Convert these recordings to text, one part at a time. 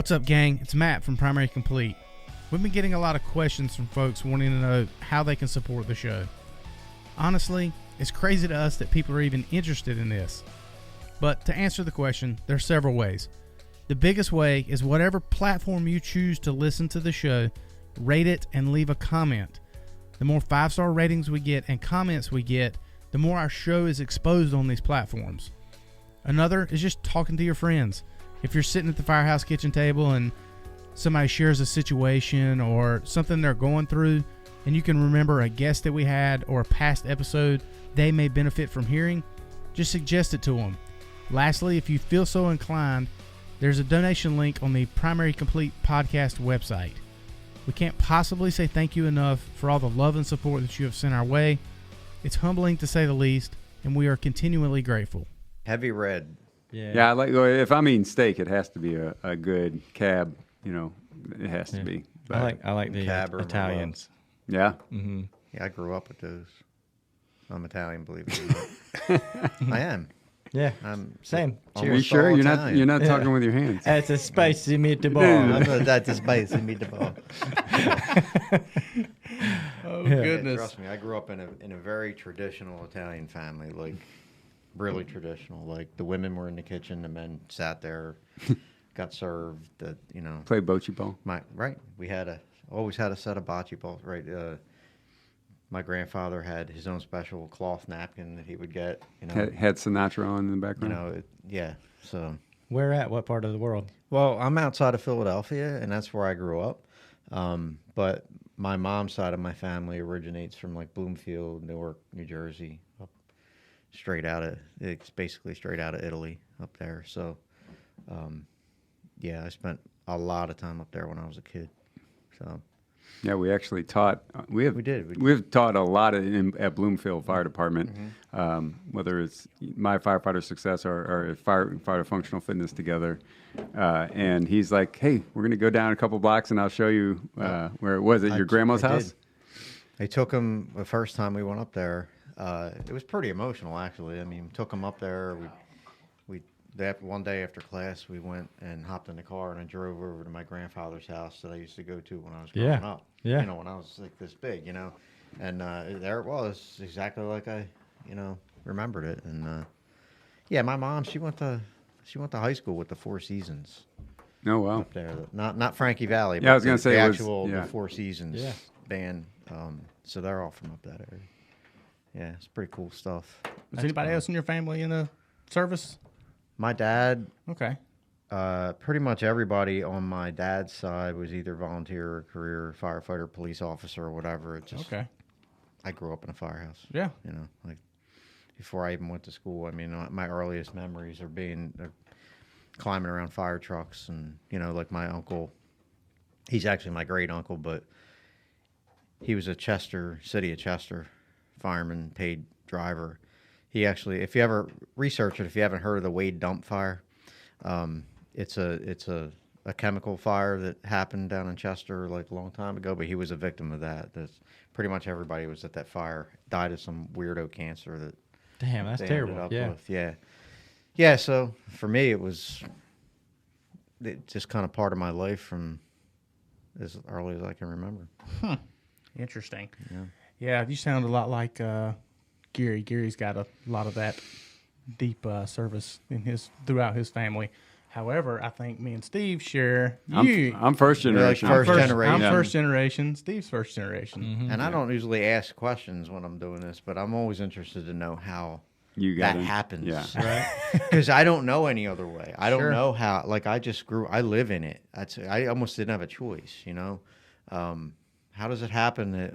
What's up, gang? It's Matt from Primary Complete. We've been getting a lot of questions from folks wanting to know how they can support the show. Honestly, it's crazy to us that people are even interested in this. But to answer the question, there are several ways. The biggest way is whatever platform you choose to listen to the show, rate it and leave a comment. The more 5-star ratings we get and comments we get, the more our show is exposed on these platforms. Another is just talking to your friends. If you're sitting at the firehouse kitchen table and somebody shares a situation or something they're going through, and you can remember a guest that we had or a past episode they may benefit from hearing, just suggest it to them. Lastly, if you feel so inclined, there's a donation link on the Primary Complete podcast website. We can't possibly say thank you enough for all the love and support that you have sent our way. It's humbling to say the least, and we are continually grateful. Heavy red. Yeah, I like, if I'm eating steak, it has to be a good cab. You know, it has to be. But I like the Cab or Italians. yeah. Mm-hmm. Yeah, I grew up with those. I'm Italian, believe it or not. I am. Yeah, I'm same. Are you almost sure all you're not Italian. talking with your hands? It's a spicy meatball. That's a spicy meatball. Oh, Yeah, trust me, I grew up in a very traditional Italian family, like really traditional. Like the women were in the kitchen, the men sat there, got served. Play bocce ball. We always had a set of bocce balls. Right. My grandfather had his own special cloth napkin that he would get. Had Sinatra on in the background. So. Where at? What part of the world? Well, I'm outside of Philadelphia, and that's where I grew up. But my mom's side of my family originates from like Bloomfield, Newark, New Jersey, it's basically straight out of Italy up there. So, I spent a lot of time up there when I was a kid. So. Yeah, we actually taught. We've taught a lot at Bloomfield Fire Department, whether it's my Firefighter Success or Firefighter Functional Fitness together. And he's like, "Hey, we're going to go down a couple blocks, and I'll show you where it was. At your grandma's house?" I took him the first time we went up there. It was pretty emotional, actually. I mean, took him up there. One day after class, we went and hopped in the car and I drove over to my grandfather's house that I used to go to when I was growing up. Yeah. When I was like this big, and there it was, exactly like I, remembered it. And my mom, she went to high school with the Four Seasons. Oh wow! Up there, not Frankie Valley. Yeah, I was going to say the Four Seasons band. So they're all from up that area. Yeah, it's pretty cool stuff. Is anybody else in your family in the service? My dad. Okay. Pretty much everybody on my dad's side was either volunteer or career firefighter, police officer, or whatever. Okay. I grew up in a firehouse. Yeah. Like before I even went to school. I mean, my earliest memories are climbing around fire trucks, and like my uncle. He's actually my great uncle, but he was a city of Chester fireman, paid driver. He actually, if you ever research it, if you haven't heard of the Wade Dump Fire, it's a chemical fire that happened down in Chester like a long time ago, but he was a victim of that. That's pretty much everybody was at that fire died of some weirdo cancer that. Damn, that's terrible. Yeah. So for me, it was just kind of part of my life from as early as I can remember. Interesting. Yeah. Yeah, you sound a lot like Gary. Gary's got a lot of that deep service throughout his family. However, I think me and Steve share. I'm first generation. Like first generation. I'm first generation. Steve's first generation. Mm-hmm. And I don't usually ask questions when I'm doing this, but I'm always interested to know how that happens. Yeah. Right? Because I don't know any other way. I don't know how. Like I live in it. I almost didn't have a choice. How does it happen that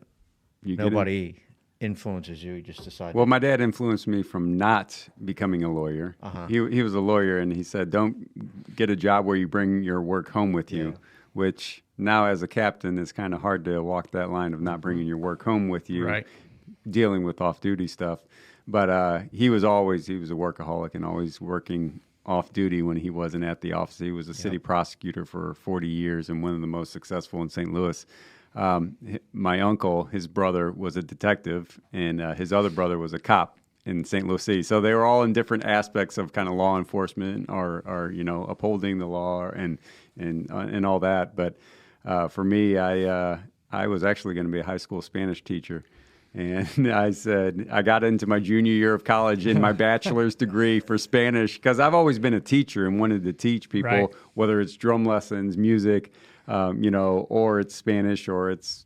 nobody influences you? You just decide. Well, my dad influenced me from not becoming a lawyer. He was a lawyer, and he said, "Don't get a job where you bring your work home with you." Which now, as a captain, is kind of hard to walk that line of not bringing your work home with you, right? Dealing with off-duty stuff. But he was a workaholic and always working off duty when he wasn't at the office. He was a city prosecutor for 40 years and one of the most successful in St. Louis. My uncle, his brother was a detective, and his other brother was a cop. in St. Lucie. So they were all in different aspects of kind of law enforcement or upholding the law and all that. But for me, I was actually going to be a high school Spanish teacher. And I said, I got into my junior year of college in my bachelor's degree for Spanish because I've always been a teacher and wanted to teach people, right. whether it's drum lessons, music, or it's Spanish or it's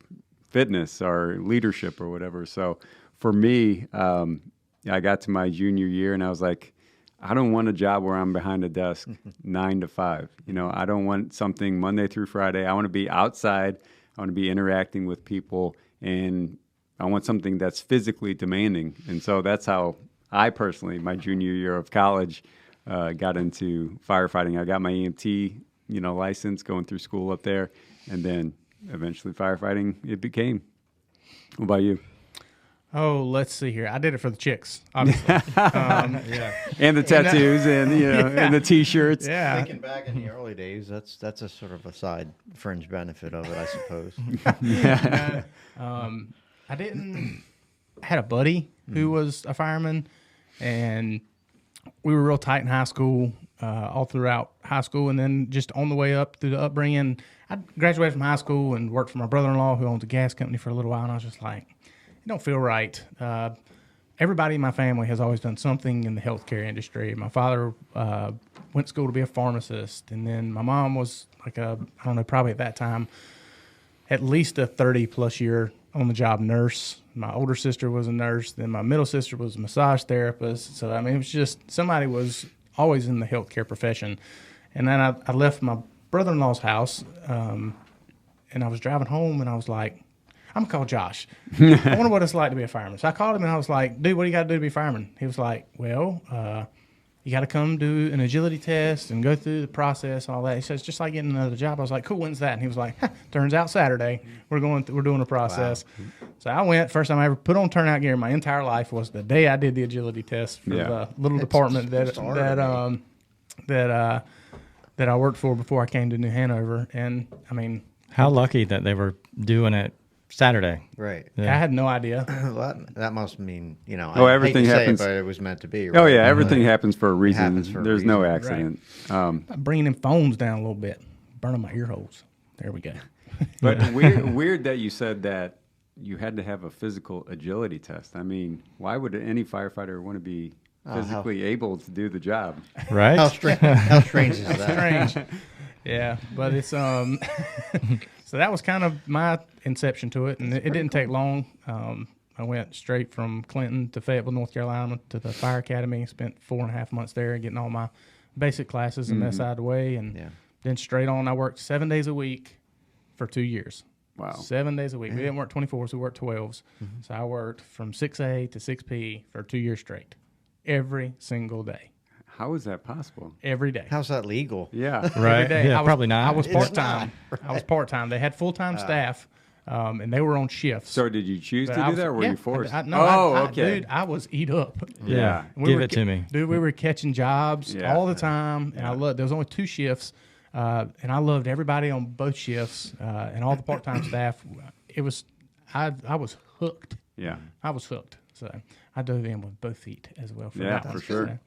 fitness or leadership or whatever. So for me, I got to my junior year and I was like, I don't want a job where I'm behind a desk 9 to 5. I don't want something Monday through Friday. I want to be outside. I want to be interacting with people, and I want something that's physically demanding. And so that's how I personally, my junior year of college, got into firefighting. I got my EMT, license going through school up there, and then eventually firefighting it became. What about you? Oh, let's see here. I did it for the chicks, obviously. Yeah. And the tattoos and and the T-shirts. Yeah. Thinking back in the early days, that's a sort of a side fringe benefit of it, I suppose. I had a buddy who was a fireman, and we were real tight in high school, all throughout high school, and then just on the way up through the upbringing. I graduated from high school and worked for my brother-in-law who owns a gas company for a little while, and I was just like, it don't feel right. Everybody in my family has always done something in the healthcare industry. My father went to school to be a pharmacist, and then my mom was like probably at that time, at least a 30-plus year on-the-job nurse. My older sister was a nurse. Then my middle sister was a massage therapist. So, it was just somebody was always in the healthcare profession. And then I left my brother-in-law's house, and I was driving home, and I was like, I'm going to call Josh. I wonder what it's like to be a fireman. So I called him, and I was like, dude, what do you got to do to be a fireman? He was like, well, you got to come do an agility test and go through the process and all that. He says, just like getting another job. I was like, cool, when's that? And he was like, turns out Saturday. We're doing a process. Wow. So I went. First time I ever put on turnout gear in my entire life was the day I did the agility test for the little department that I worked for before I came to New Hanover. And how lucky that they were doing it Saturday. Right. Yeah. I had no idea. Well, that must mean, everything happens. But it was meant to be. Right? Oh, yeah, everything happens for a reason. There's reason. no accident. Right. Bringing them phones down a little bit, burning my ear holes. There we go. But weird that you said that you had to have a physical agility test. Why would any firefighter want to be physically able to do the job? Right? How strange is that? Strange. Yeah, but it's so that was kind of my inception to it, and it didn't take long. I went straight from Clinton to Fayetteville, North Carolina, to the fire academy. Spent 4.5 months there, getting all my basic classes and mess out of the way, and then straight on. I worked 7 days a week for 2 years. Wow, 7 days a week. We didn't work 24s; we worked 12s. So I worked from 6A to 6P for 2 years straight, every single day. How is that possible? Every day. How's that legal? Yeah. Right. Every day. Yeah, probably not. I was part-time. Right. I was part-time. They had full-time staff, and they were on shifts. So did you choose to do that, or were you forced? Okay. Okay. Dude, I was eat up. Yeah. We Give it to me. Dude, we were catching jobs all the time, and I loved. There was only 2 shifts, and I loved everybody on both shifts, and all the part-time staff. It was, I was hooked. Yeah. I was hooked. So I dove in with both feet as well. For sure.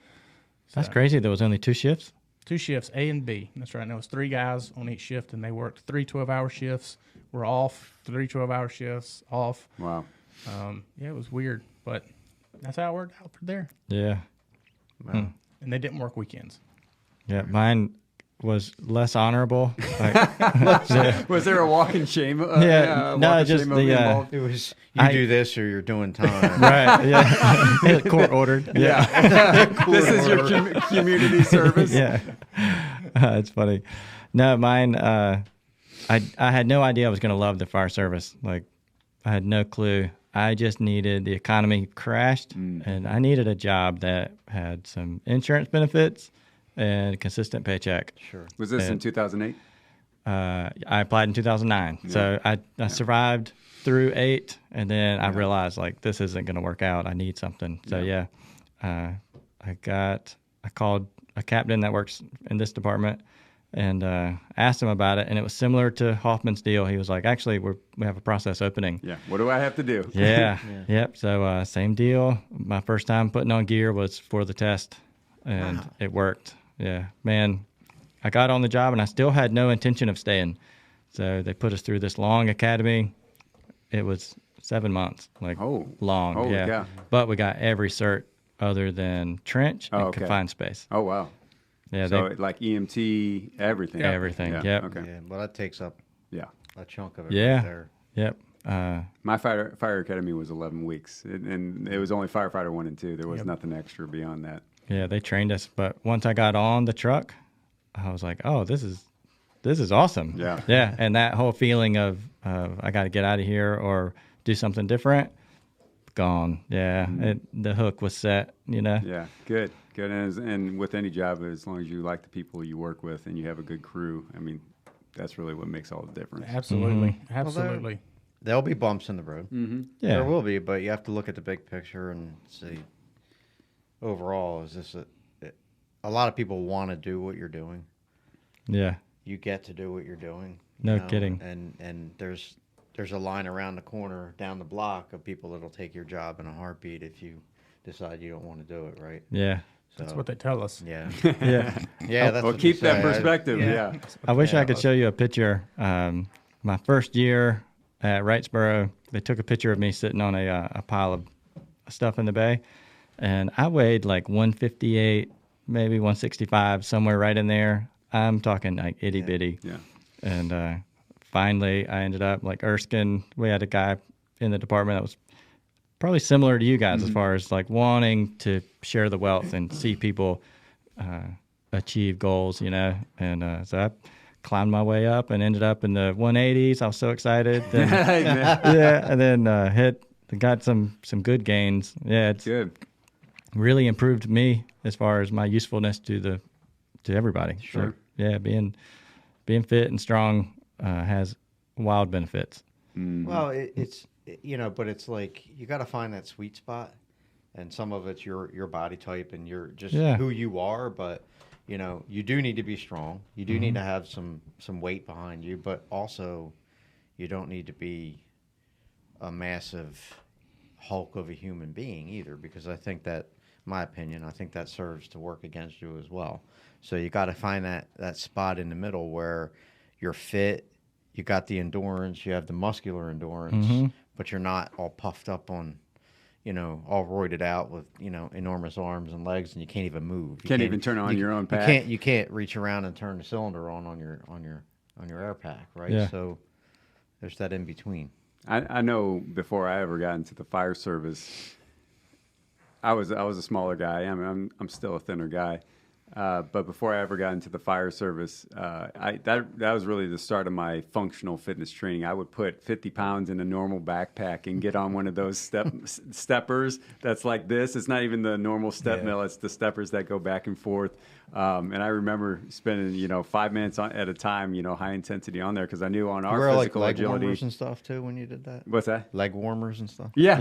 That's crazy. There was only 2 shifts? 2 shifts, A and B. That's right. And there was 3 guys on each shift, and they worked 3 12-hour shifts. We're off, 3 12-hour shifts, off. Wow. It was weird, but that's how it worked out for there. Yeah. Wow. And they didn't work weekends. Yeah, mine was less honorable. Was there a walking shame? Just the It was you do this or you're doing time. right. Yeah, court ordered. Yeah, this is your community service. Yeah, it's funny. No, mine. I had no idea I was going to love the fire service. Like, I had no clue. I just needed, the economy crashed, and I needed a job that had some insurance benefits and a consistent paycheck. Sure. Was this in 2008? I applied in 2009. Yeah. So I survived through 8, and then I realized, like, this isn't going to work out. I need something. So, I called a captain that works in this department, and asked him about it, and it was similar to Hoffman's deal. He was like, actually, we have a process opening. Yeah. What do I have to do? Yeah. Yep. So same deal. My first time putting on gear was for the test, and it worked. Yeah, man. I got on the job, and I still had no intention of staying. So they put us through this long academy. It was 7 months, like long. Oh, yeah. But we got every cert other than trench and confined space. Oh, wow. Yeah. So like EMT, everything. Everything. Yeah. Yep. Okay. Yeah, well, that takes up a chunk of it Yeah. right there. Yep. My fire academy was 11 weeks, and it was only firefighter 1 and 2. There was nothing extra beyond that. Yeah, they trained us, but once I got on the truck, I was like, "Oh, this is awesome." Yeah. Yeah, and that whole feeling of I got to get out of here or do something different, gone. Yeah, the hook was set. Yeah, good. And with any job, as long as you like the people you work with and you have a good crew, I mean, that's really what makes all the difference. Absolutely. Absolutely. There'll be bumps in the road. Yeah, There will be, but you have to look at the big picture and see. Overall, is this a lot of people want to do what you're doing. Yeah. You get to do what you're doing. No kidding. And there's a line around the corner down the block of people that'll take your job in a heartbeat if you decide you don't want to do it, right? Yeah. So, That's what they tell us. Yeah. Yeah. Yeah, that's Well, what keep they that say. perspective. Yeah. I wish I could show you a picture. My first year at Wrightsboro, they took a picture of me sitting on a pile of stuff in the bay, and I weighed like 158, maybe 165, somewhere right in there. I'm talking like itty bitty. Yeah. And finally, I ended up like Erskine. We had a guy in the department that was probably similar to you guys as far as like wanting to share the wealth and see people achieve goals, And so I climbed my way up and ended up in the 180s. I was so excited. Then, yeah, and then got some good gains. Yeah, it's Good. really improved me as far as my usefulness to everybody. Sure. So, yeah, being fit and strong has wild benefits. Well, it's but it's like you got to find that sweet spot, and some of it's your body type and your just who you are. But you do need to be strong. You do need to have some weight behind you, but also you don't need to be a massive hulk of a human being either. Because I think that, my opinion, I think that serves to work against you as well. So you got to find that spot in the middle where you're fit, you got the endurance, you have the muscular endurance, but you're not all puffed up on, all roided out with, enormous arms and legs, and you can't even move. You Can't even turn on your own pack. You can't reach around and turn the cylinder on your air pack, right? Yeah. So there's that in between. I know before I ever got into the fire service, I was a smaller guy. I'm still a thinner guy. But before I ever got into the fire service, that was really the start of my functional fitness training. I would put 50 pounds in a normal backpack and get on one of those steppers that's like this. It's not even the normal step mill. It's the steppers that go back and forth. And I remember spending 5 minutes at a time, high intensity on there because I knew on our physical like leg agility. warmers and stuff too when you did that. What's that? Leg warmers and stuff. Yeah.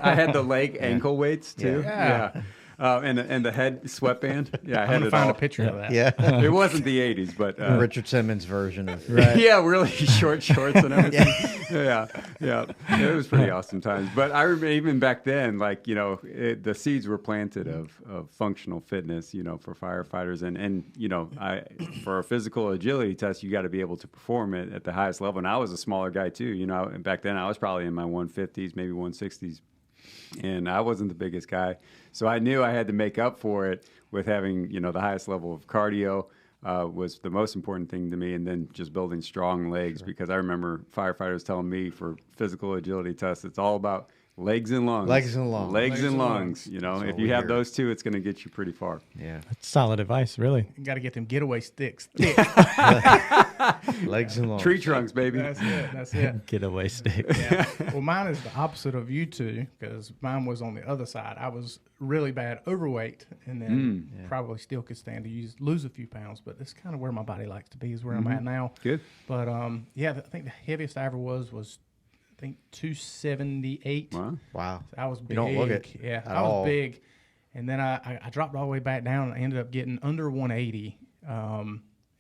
I had the ankle weights too. Yeah. And the head sweatband. Yeah, I had I'm gonna it find all. a picture of that. Yeah. It wasn't the 80s, but Richard Simmons version of yeah, really short shorts and everything. yeah. It was pretty awesome times. But I remember even back then, like the seeds were planted of functional fitness, for firefighters, and for a physical agility test, you got to be able to perform it at the highest level. And I was a smaller guy too, and back then I was probably in my 150s, maybe 160s. And I wasn't the biggest guy. So I knew I had to make up for it with having, the highest level of cardio was the most important thing to me. And then just building strong legs, because I remember firefighters telling me for physical agility tests, it's all about legs and lungs. Legs and lungs. Legs and lungs. If you have those two, it's going to get you pretty far. Yeah. That's solid advice, really. You got to get them getaway sticks thick. Legs and lungs. Tree trunks, baby. That's it. Getaway stick. Yeah. Well, mine is the opposite of you two because mine was on the other side. I was really bad overweight and then probably still could stand to lose a few pounds, but that's kind of where my body likes to be is where I'm at now. Good. But I think the heaviest I ever was I think 278. Wow. So I was big. You don't look it. Yeah, at I was all. big. And then I dropped all the way back down and I ended up getting under 180.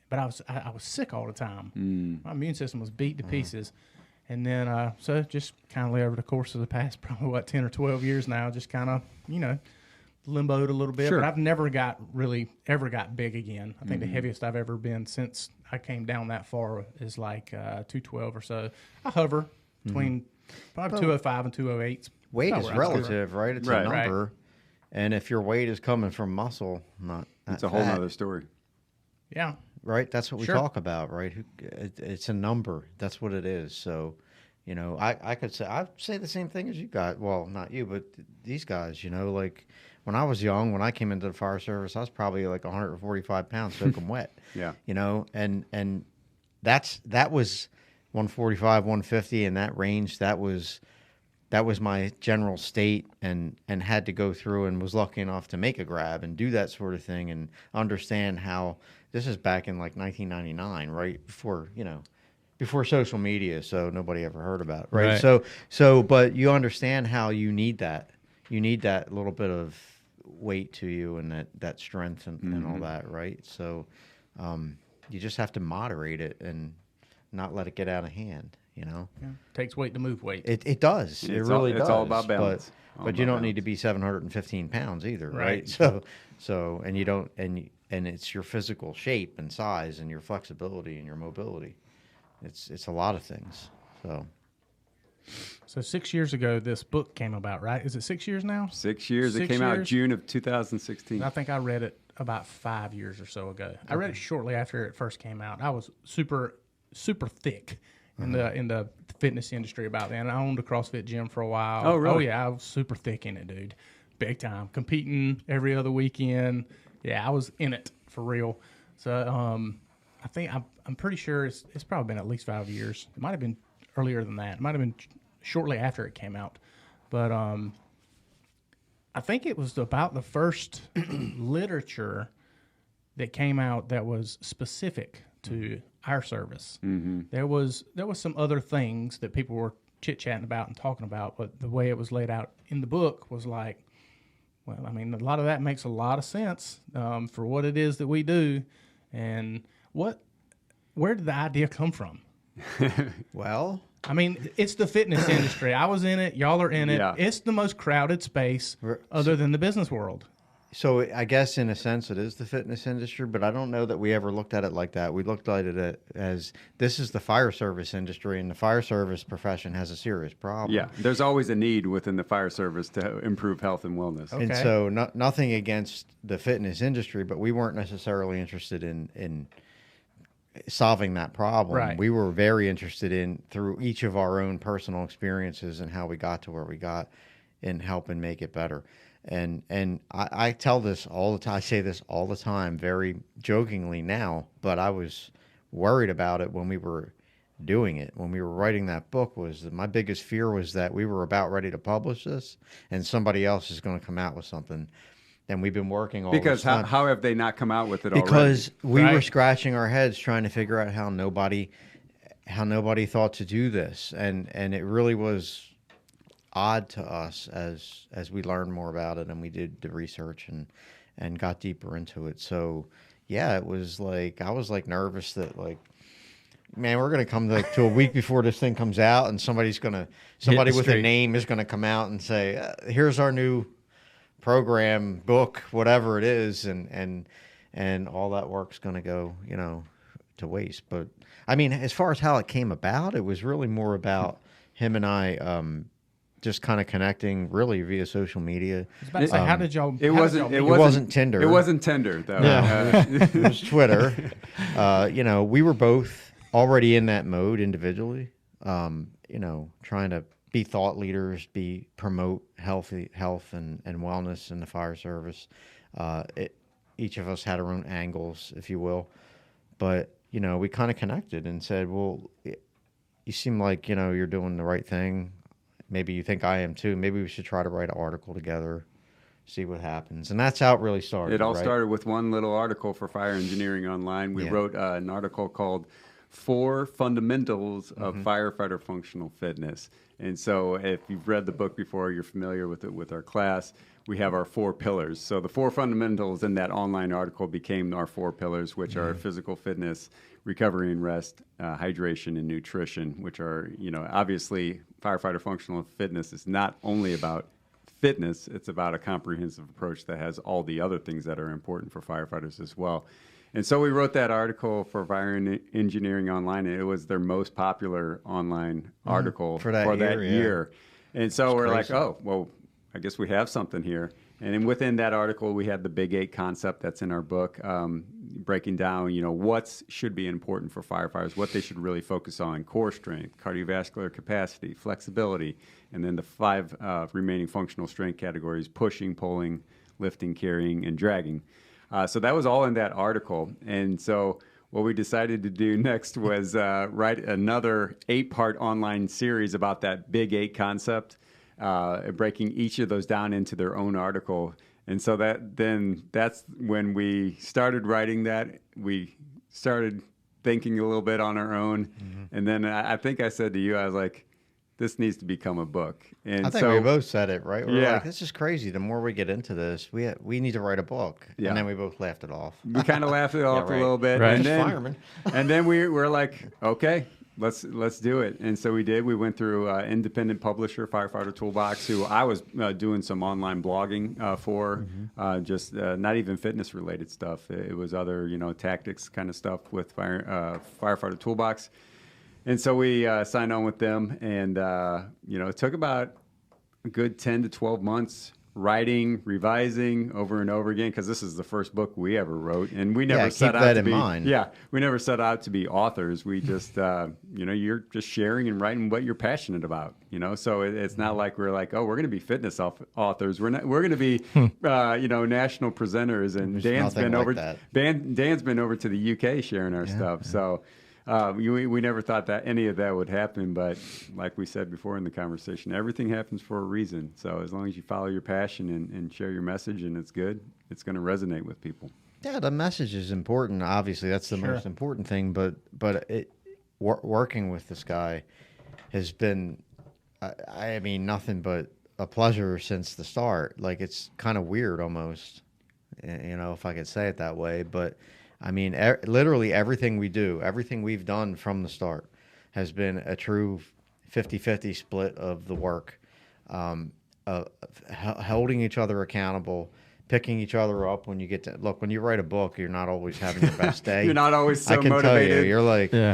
but I was sick all the time. My immune system was beat to pieces. And then, so just kind of over the course of the past, probably 10 or 12 years now, just kind of, limboed a little bit. Sure. But I've never ever got big again. I think the heaviest I've ever been since I came down that far is like 212 or so. I hover between probably 205 and 208. Weight is relative, right? It's a number. Right. And if your weight is coming from muscle, not it's a whole nother story. Yeah. Right? That's what we talk about, right? It's a number. That's what it is. So, I'd say the same thing as you guys. Well, not you, but these guys, like when I was young, when I came into the fire service, I was probably like 145 pounds soaking wet. Yeah. And that was 145, 150 in that range. That was my general state, and had to go through and was lucky enough to make a grab and do that sort of thing and understand how this is back in like 1999, right? Before social media, so nobody ever heard about it, right? But you understand how you need that. You need that little bit of weight to you and that strength and all that, right? So you just have to moderate it and not let it get out of hand. Yeah. Takes weight to move weight. It does. It really does. It's all about balance. But you don't need to be 715 pounds either, right? So and you don't and it's your physical shape and size and your flexibility and your mobility. It's a lot of things. So 6 years ago, this book came about, right? Is it 6 years now? 6 years. 6 It came out years? June of 2016. I think I read it about 5 years or so ago. I read it shortly after it first came out. I was super thick in the fitness industry about then. I owned a CrossFit gym for a while. Oh, really? Oh, yeah. I was super thick in it, dude. Big time. Competing every other weekend. Yeah, I was in it for real. So I think I'm pretty sure it's probably been at least 5 years. It might have been earlier than that. It might have been shortly after it came out. But I think it was about the first literature that came out that was specific to our service. Mm-hmm. There was some other things that people were chit-chatting about and talking about, but the way it was laid out in the book was like, well, I mean, a lot of that makes a lot of sense for what it is that we do. And where did the idea come from? Well, I mean, it's the fitness industry. I was in it. Y'all are in it. Yeah. It's the most crowded space other than the business world. So I guess in a sense it is the fitness industry, but I don't know that we ever looked at it like that. We looked at it as this is the fire service industry, and the fire service profession has a serious problem. Yeah, there's always a need within the fire service to improve health and wellness. Okay. And so nothing against the fitness industry, but we weren't necessarily interested in solving that problem. Right. We were very interested in, through each of our own personal experiences and how we got to where we got, in helping make it better. And I tell this all the time. I say this all the time, very jokingly now, but I was worried about it when we were doing it. When we were writing that book, was that my biggest fear was that we were about ready to publish this and somebody else is going to come out with something. And we've been working all Because this time. how have they not come out with it Because already? we were scratching our heads trying to figure out how nobody thought to do this. And it really was odd to us as we learned more about it and we did the research and got deeper into it. So yeah, it was like, I was like nervous that like, man, we're going to come to a week before this thing comes out and somebody with a name is going to come out and say, here's our new program, book, whatever it is. And all that work's going to go, to waste. But I mean, as far as how it came about, it was really more about him and I, just kind of connecting really via social media. I was about to say, how did y'all? It wasn't Tinder. It wasn't Tinder, though. Yeah. It was Twitter. We were both already in that mode individually. Trying to be thought leaders, promote health and wellness in the fire service. Each of us had our own angles, if you will, but we kind of connected and said, well, you seem like you're doing the right thing. Maybe you think I am too. Maybe we should try to write an article together, see what happens. And that's how it really started. It all started with one little article for Fire Engineering Online. We wrote an article called 4 fundamentals of firefighter functional fitness. And so if you've read the book before, you're familiar with it with our class. We have our 4 pillars. So the 4 fundamentals in that online article became our 4 pillars, which are physical fitness, recovery and rest, hydration, and nutrition, which are, obviously firefighter functional fitness is not only about fitness, it's about a comprehensive approach that has all the other things that are important for firefighters as well. And so we wrote that article for Fire Engineering Online, and it was their most popular online article for that year. And so we're like, oh, well, I guess we have something here. And then within that article, we had the Big 8 concept that's in our book, breaking down, what should be important for firefighters, what they should really focus on: core strength, cardiovascular capacity, flexibility, and then the 5 remaining functional strength categories: pushing, pulling, lifting, carrying, and dragging. So that was all in that article. And so what we decided to do next was write another 8-part online series about that Big 8 concept, breaking each of those down into their own article. And so that's when we started writing that. We started thinking a little bit on our own. And then I think I said to you, I was like, this needs to become a book. And I think we both said it, right? We're like, this is crazy. The more we get into this, we need to write a book. Yeah. And then we both laughed it off. We kind of laughed it off a little bit. Right. And then we were like, okay, let's do it. And so we did. We went through independent publisher, Firefighter Toolbox, who I was doing some online blogging for, just not even fitness related stuff. It was other, tactics kind of stuff with Firefighter Toolbox. And so we signed on with them, and it took about a good 10 to 12 months writing, revising over and over again, because this is the first book we ever wrote, and we never set out to be. We never set out to be authors. We just, you're just sharing and writing what you're passionate about. So it's not like we're like, oh, we're going to be fitness authors. We're going to be, national presenters. And Dan's been over to the UK sharing our stuff. So. We never thought that any of that would happen, but like we said before in the conversation, everything happens for a reason. So as long as you follow your passion and share your message and it's good, it's going to resonate with people. Yeah, the message is important. Obviously, that's the most important thing. But working with this guy has been, I mean, nothing but a pleasure since the start. Like, it's kind of weird almost, if I could say it that way, but. I mean, literally everything we do, everything we've done from the start has been a true 50-50 split of the work, holding each other accountable, picking each other up when you get to – look, when you write a book, you're not always having your best day. You're not always so motivated. Tell you, you're like, all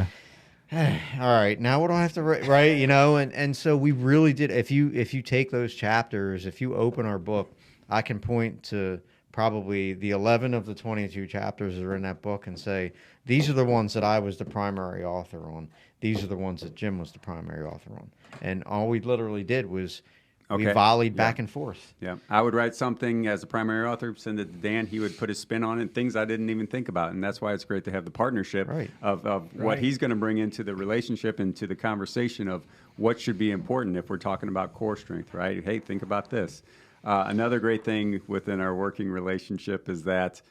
right, now what do I have to write, right? And so we really did – if you take those chapters, if you open our book, I can point to – probably the 11 of the 22 chapters that are in that book and say, these are the ones that I was the primary author on. These are the ones that Jim was the primary author on. And all we literally did was we volleyed back and forth. Yeah. I would write something as a primary author, send it to Dan. He would put his spin on it, things I didn't even think about. And that's why it's great to have the partnership of what he's going to bring into the relationship and to the conversation of what should be important if we're talking about core strength, right? Hey, think about this. Another great thing within our working relationship is that,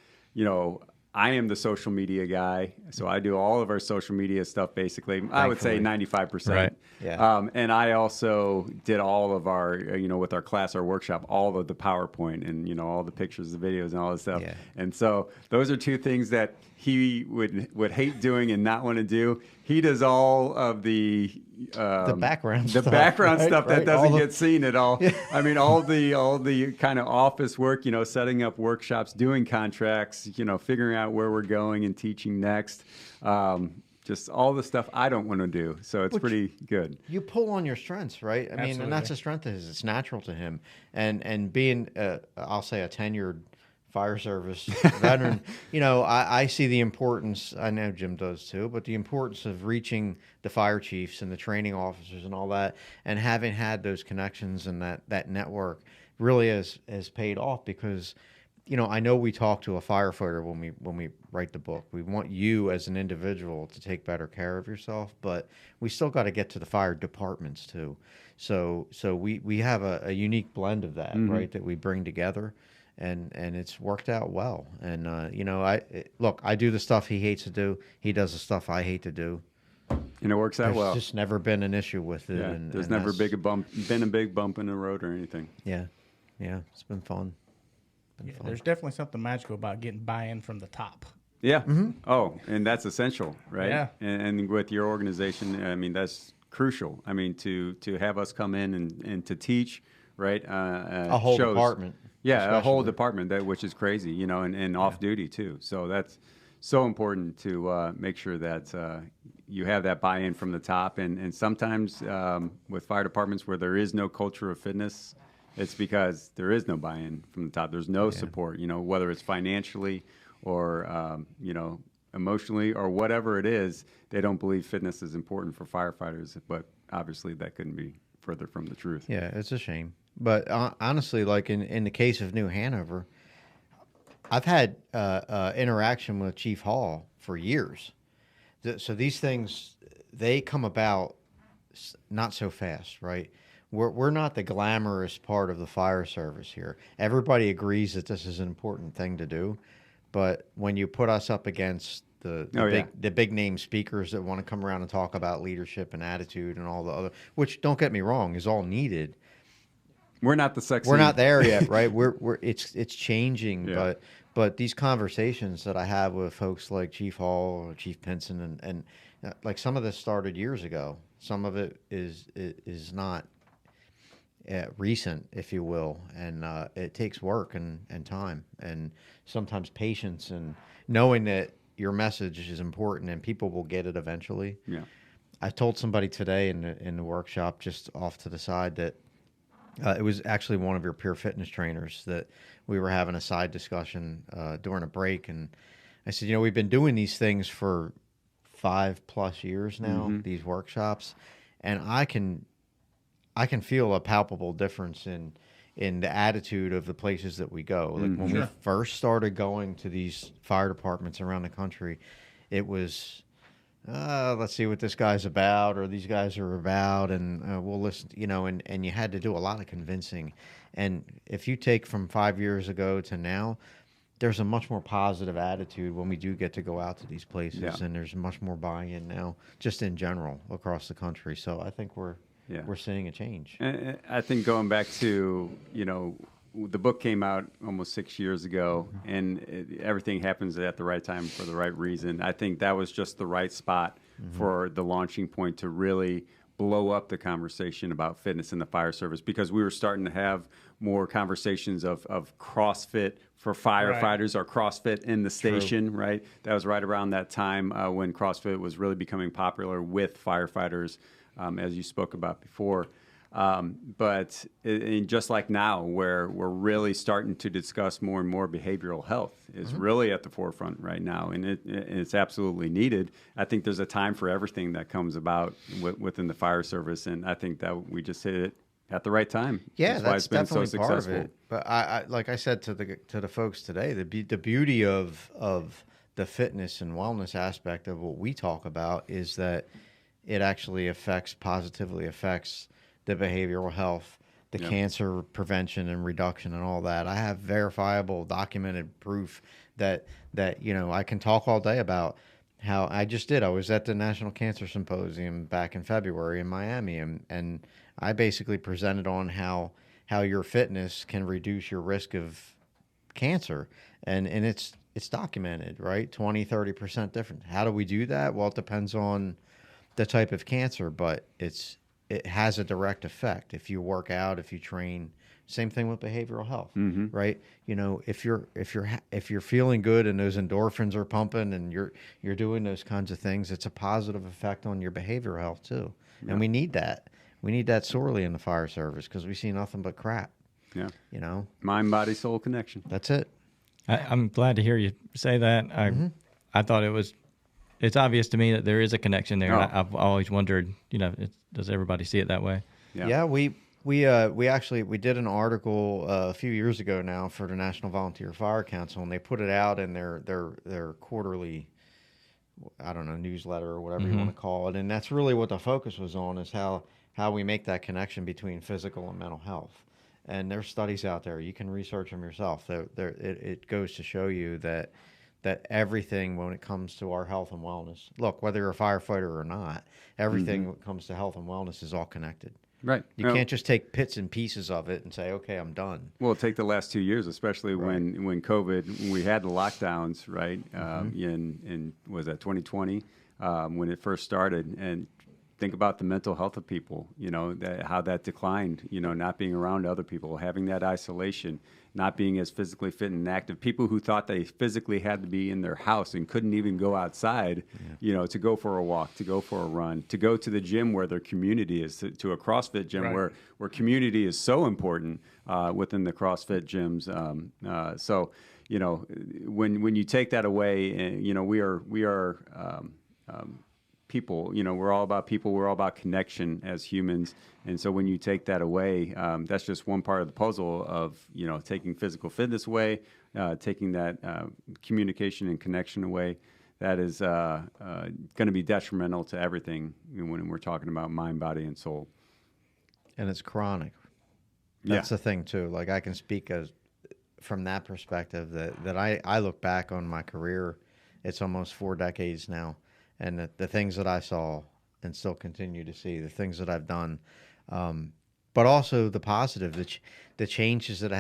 I am the social media guy, so I do all of our social media stuff basically. Thankfully. I would say 95%. Right. Yeah. And I also did all of our, with our class, our workshop, all of the PowerPoint and, all the pictures, the videos, and all this stuff. Yeah. And so those are 2 things that he would hate doing and not want to do. He does all of the background stuff, that doesn't get seen at all. Yeah. I mean, all the kind of office work, setting up workshops, doing contracts, figuring out where we're going and teaching next. Just all the stuff I don't want to do. So it's pretty good. You pull on your strengths, right? I mean, and that's a strength of his. It's natural to him. And being, I'll say, a tenured fire service veteran, I see the importance, I know Jim does too, but the importance of reaching the fire chiefs and the training officers and all that, and having had those connections and that network really has paid off because, I know we talk to a firefighter when we write the book. We want you as an individual to take better care of yourself, but we still got to get to the fire departments too. So we have a unique blend of that, right, that we bring together. And it's worked out well. And, I do the stuff he hates to do. He does the stuff I hate to do. And it works out There's well. just never been an issue with it. Yeah, and there's and never that's- been a big bump in the road or anything. Yeah, yeah, it's been fun. Yeah, there's definitely something magical about getting buy-in from the top. Yeah. Oh, and that's essential, right? Yeah. And with your organization, I mean, that's crucial. I mean, to have us come in and to teach, right? A whole department. Yeah, a whole especially. department, which is crazy, you know, and off duty too. So that's so important to make sure that you have that buy-in from the top. And sometimes with fire departments where there is no culture of fitness, it's because there is no buy-in from the top. There's no support, you know, whether it's financially or, you know, emotionally or whatever it is. They don't believe fitness is important for firefighters, but obviously that couldn't be further from the truth. Yeah, it's a shame. But honestly, like in the case of New Hanover, I've had interaction with Chief Hall for years. So these things, they come about not so fast, right? We're not the glamorous part of the fire service here. Everybody agrees that this is an important thing to do, but when you put us up against the big name speakers that want to come around and talk about leadership and attitude and all the other, which don't get me wrong, is all needed. We're not the sexy. We're not there yet, right? It's changing, Yeah. but these conversations that I have with folks like Chief Hall or Chief Pinson and like some of this started years ago. Some of it is not recent, if you will, and it takes work and time and sometimes patience and knowing that your message is important and people will get it eventually. Yeah. I told somebody today in the workshop just off to the side that it was actually one of your peer fitness trainers that we were having a side discussion during a break. And I said, you know, we've been doing these things for 5+ years now, these workshops, and I can feel a palpable difference in the attitude of the places that we go. Like when we first started going to these fire departments around the country, it was, let's see what this guy's about or these guys are about, and we'll listen, you know, and you had to do a lot of convincing. And if you take from 5 years ago to now, there's a much more positive attitude when we do get to go out to these places, and there's much more buy-in now, just in general across the country. So I think we're seeing a change. And I think going back to, you know, the book came out almost 6 years ago, and everything happens at the right time for the right reason. I think that was just the right spot for the launching point to really blow up the conversation about fitness in the fire service, because we were starting to have more conversations of CrossFit for firefighters or CrossFit in the station, right? That was right around that time when CrossFit was really becoming popular with firefighters, as you spoke about before. But just like now, where we're really starting to discuss more and more behavioral health is really at the forefront right now, and it's absolutely needed. I think there's a time for everything that comes about within the fire service, and I think that we just hit it at the right time. Yeah, why it's been definitely so part successful. of it. But I like I said to the folks today, the beauty of the fitness and wellness aspect of what we talk about is that it actually positively affects the behavioral health, the cancer prevention and reduction and all that. I have verifiable, documented proof that you know, I can talk all day about how I just did. I was at the National Cancer Symposium back in February in Miami, and I basically presented on how your fitness can reduce your risk of cancer. And it's documented, right? 20-30% different. How do we do that? Well, it depends on the type of cancer, but it has a direct effect. If you work out, if you train, same thing with behavioral health, right? You know, if you're feeling good and those endorphins are pumping and you're doing those kinds of things, it's a positive effect on your behavioral health too. Yeah. And we need that. We need that sorely in the fire service because we see nothing but crap. Yeah. You know, mind, body, soul connection. That's it. I'm glad to hear you say that. I thought it's obvious to me that there is a connection there. Oh. I've always wondered, you know, does everybody see it that way? Yeah, we actually did an article a few years ago now for the National Volunteer Fire Council, and they put it out in their quarterly, I don't know, newsletter or whatever you want to call it. And that's really what the focus was on, is how we make that connection between physical and mental health. And there's studies out there. You can research them yourself. It goes to show you that that everything when it comes to our health and wellness, look, whether you're a firefighter or not, everything when it comes to health and wellness is all connected. Right. You can't just take bits and pieces of it and say, okay, I'm done. Well, take the last 2 years, especially when COVID, we had the lockdowns, right? In was that 2020 when it first started, and think about the mental health of people. How that declined. Not being around other people, having that isolation, not being as physically fit and active. People who thought they physically had to be in their house and couldn't even go outside, to go for a walk, to go for a run, to go to the gym where their community is, to a CrossFit gym where community is so important within the CrossFit gyms. So, when you take that away, we are people. We're all about people. We're all about connection as humans. And so when you take that away, that's just one part of the puzzle of, taking physical fitness away, taking that communication and connection away. That is going to be detrimental to everything when we're talking about mind, body, and soul. And it's chronic. That's the thing, too. Like, I can speak from that perspective that I look back on my career. It's almost 4 decades now. And the things that I saw and still continue to see, the things that I've done, but also the positive, the changes that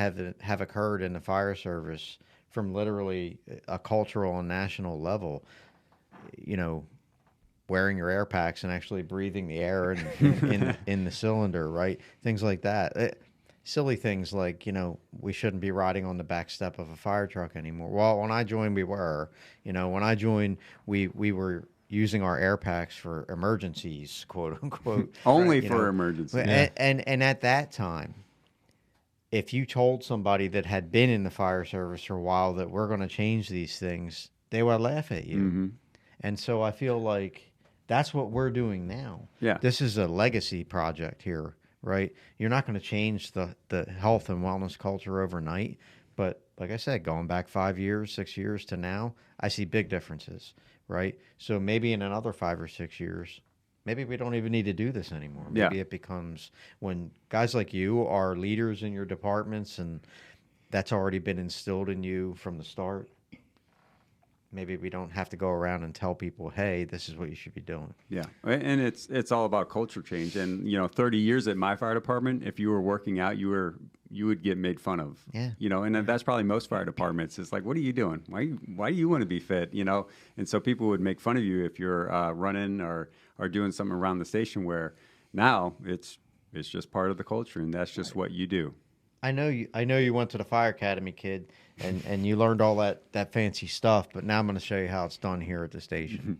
have occurred in the fire service from literally a cultural and national level, wearing your air packs and actually breathing the air in the cylinder, right? Things like that. Silly things like, we shouldn't be riding on the back step of a fire truck anymore. Well, when I joined, we were. When I joined, we were using our air packs for emergencies, quote unquote. Only for emergencies. Yeah. And at that time, if you told somebody that had been in the fire service for a while that we're going to change these things, they would laugh at you. Mm-hmm. And so I feel like that's what we're doing now. Yeah. This is a legacy project here, right? You're not going to change the health and wellness culture overnight. But like I said, going back 5 years, 6 years to now, I see big differences. Right. So maybe in another 5 or 6 years, maybe we don't even need to do this anymore. Maybe it becomes when guys like you are leaders in your departments and that's already been instilled in you from the start. Maybe we don't have to go around and tell people, hey, this is what you should be doing. Yeah. And it's all about culture change. And, 30 years at my fire department, if you were working out, you would get made fun of. Yeah. And that's probably most fire departments. It's like, what are you doing? Why do you want to be fit? And so people would make fun of you if you're running or doing something around the station, where now it's just part of the culture and that's just what you do. I know you went to the fire academy, kid, and you learned all that fancy stuff, but now I'm going to show you how it's done here at the station.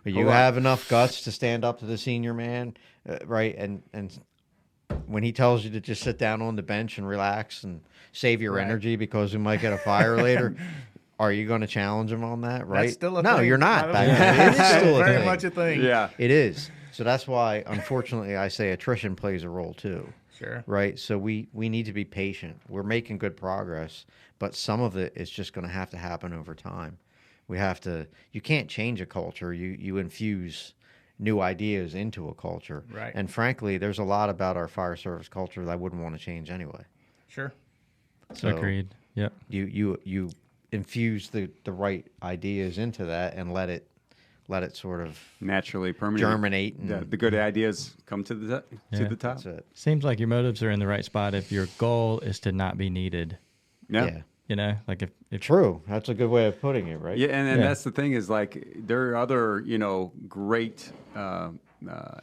You have enough guts to stand up to the senior man, right? And when he tells you to just sit down on the bench and relax and save your energy because we might get a fire later, are you going to challenge him on that, right? That's still a no, thing. you're not. It is still very much a thing. Yeah. It is. So that's why, unfortunately, I say attrition plays a role too. Sure. Right. So we need to be patient. We're making good progress, but some of it is just going to happen over time. You can't change a culture. You infuse new ideas into a culture. Right. And frankly, there's a lot about our fire service culture that I wouldn't want to change anyway. Sure. So agreed. Yep. You infuse the right ideas into that and let it sort of naturally permeate, germinate. And the good ideas come to the top. That's it. Seems like your motives are in the right spot if your goal is to not be needed. Yeah. Like if True. That's a good way of putting it, right? Yeah, and that's the thing is, like, there are other, great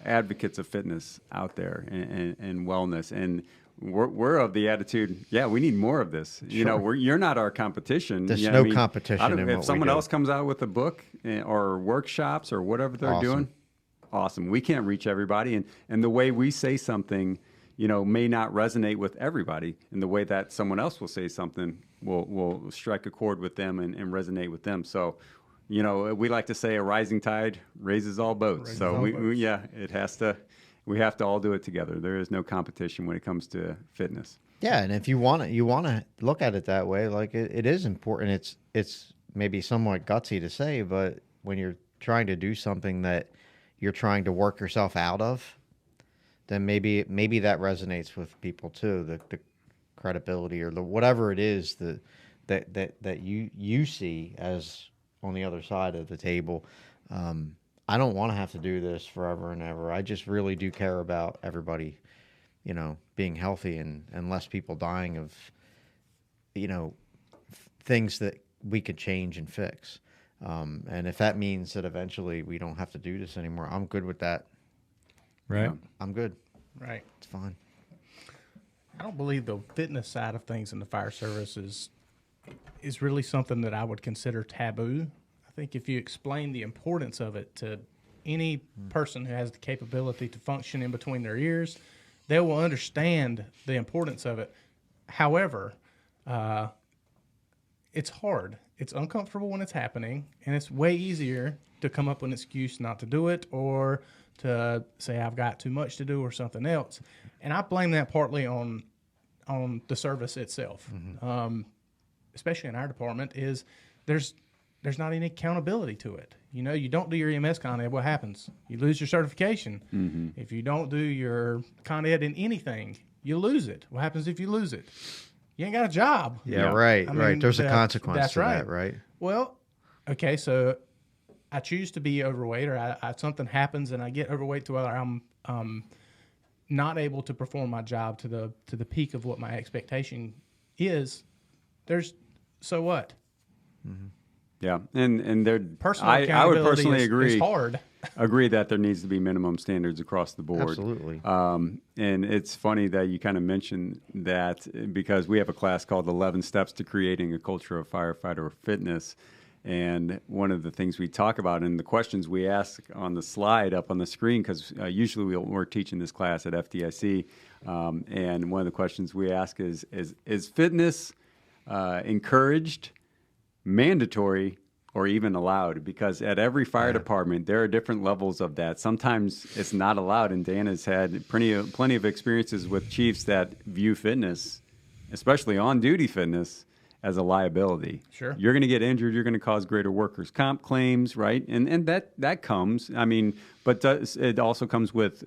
advocates of fitness out there and wellness, and we're of the attitude, we need more of this. Sure. You're not our competition. There's no competition in what if someone we do. else comes out with a book or workshops or whatever they're doing, awesome. We can't reach everybody, and the way we say something, may not resonate with everybody, and the way that someone else will say something will strike a chord with them and resonate with them. So, we like to say a rising tide raises all boats. It has to. We have to all do it together. There is no competition when it comes to fitness. Yeah, and if you want to look at it that way, like it is important. It's maybe somewhat gutsy to say, but when you're trying to do something that you're trying to work yourself out of, then maybe that resonates with people too. The credibility or whatever it is, the that you see as on the other side of the table. I don't want to have to do this forever and ever. I just really do care about everybody, being healthy and less people dying of, things that we could change and fix. And if that means that eventually we don't have to do this anymore, I'm good with that. Right. I'm good. Right. It's fine. I don't believe the fitness side of things in the fire service is really something that I would consider taboo. I think if you explain the importance of it to any person who has the capability to function in between their ears, they will understand the importance of it. However, it's hard. It's uncomfortable when it's happening, and it's way easier to come up with an excuse not to do it or to say I've got too much to do or something else. And I blame that partly on the service itself, especially in our department, is there's not any accountability to it. You don't do your EMS Con Ed, what happens? You lose your certification. If you don't do your Con Ed in anything, you lose it. What happens if you lose it? You ain't got a job. Yeah. Right. I mean, right. There's a consequence that's to right. that, right? Well, okay, so I choose to be overweight, or something happens and I get overweight to where I'm not able to perform my job to the peak of what my expectation is. So what? Yeah, and there, Personal I would accountability personally agree. is hard. Agree that there needs to be minimum standards across the board. Absolutely. And it's funny that you kind of mentioned that because we have a class called 11 Steps to Creating a Culture of Firefighter Fitness. And one of the things we talk about and the questions we ask on the slide up on the screen, because usually we're teaching this class at FDIC, and one of the questions we ask is fitness encouraged, mandatory, or even allowed? Because at every fire department, there are different levels of that. Sometimes it's not allowed, and Dan has had plenty of experiences with chiefs that view fitness, especially on-duty fitness, as a liability. Sure. You're going to get injured. You're going to cause greater workers' comp claims, right? And that comes. I mean, but it also comes with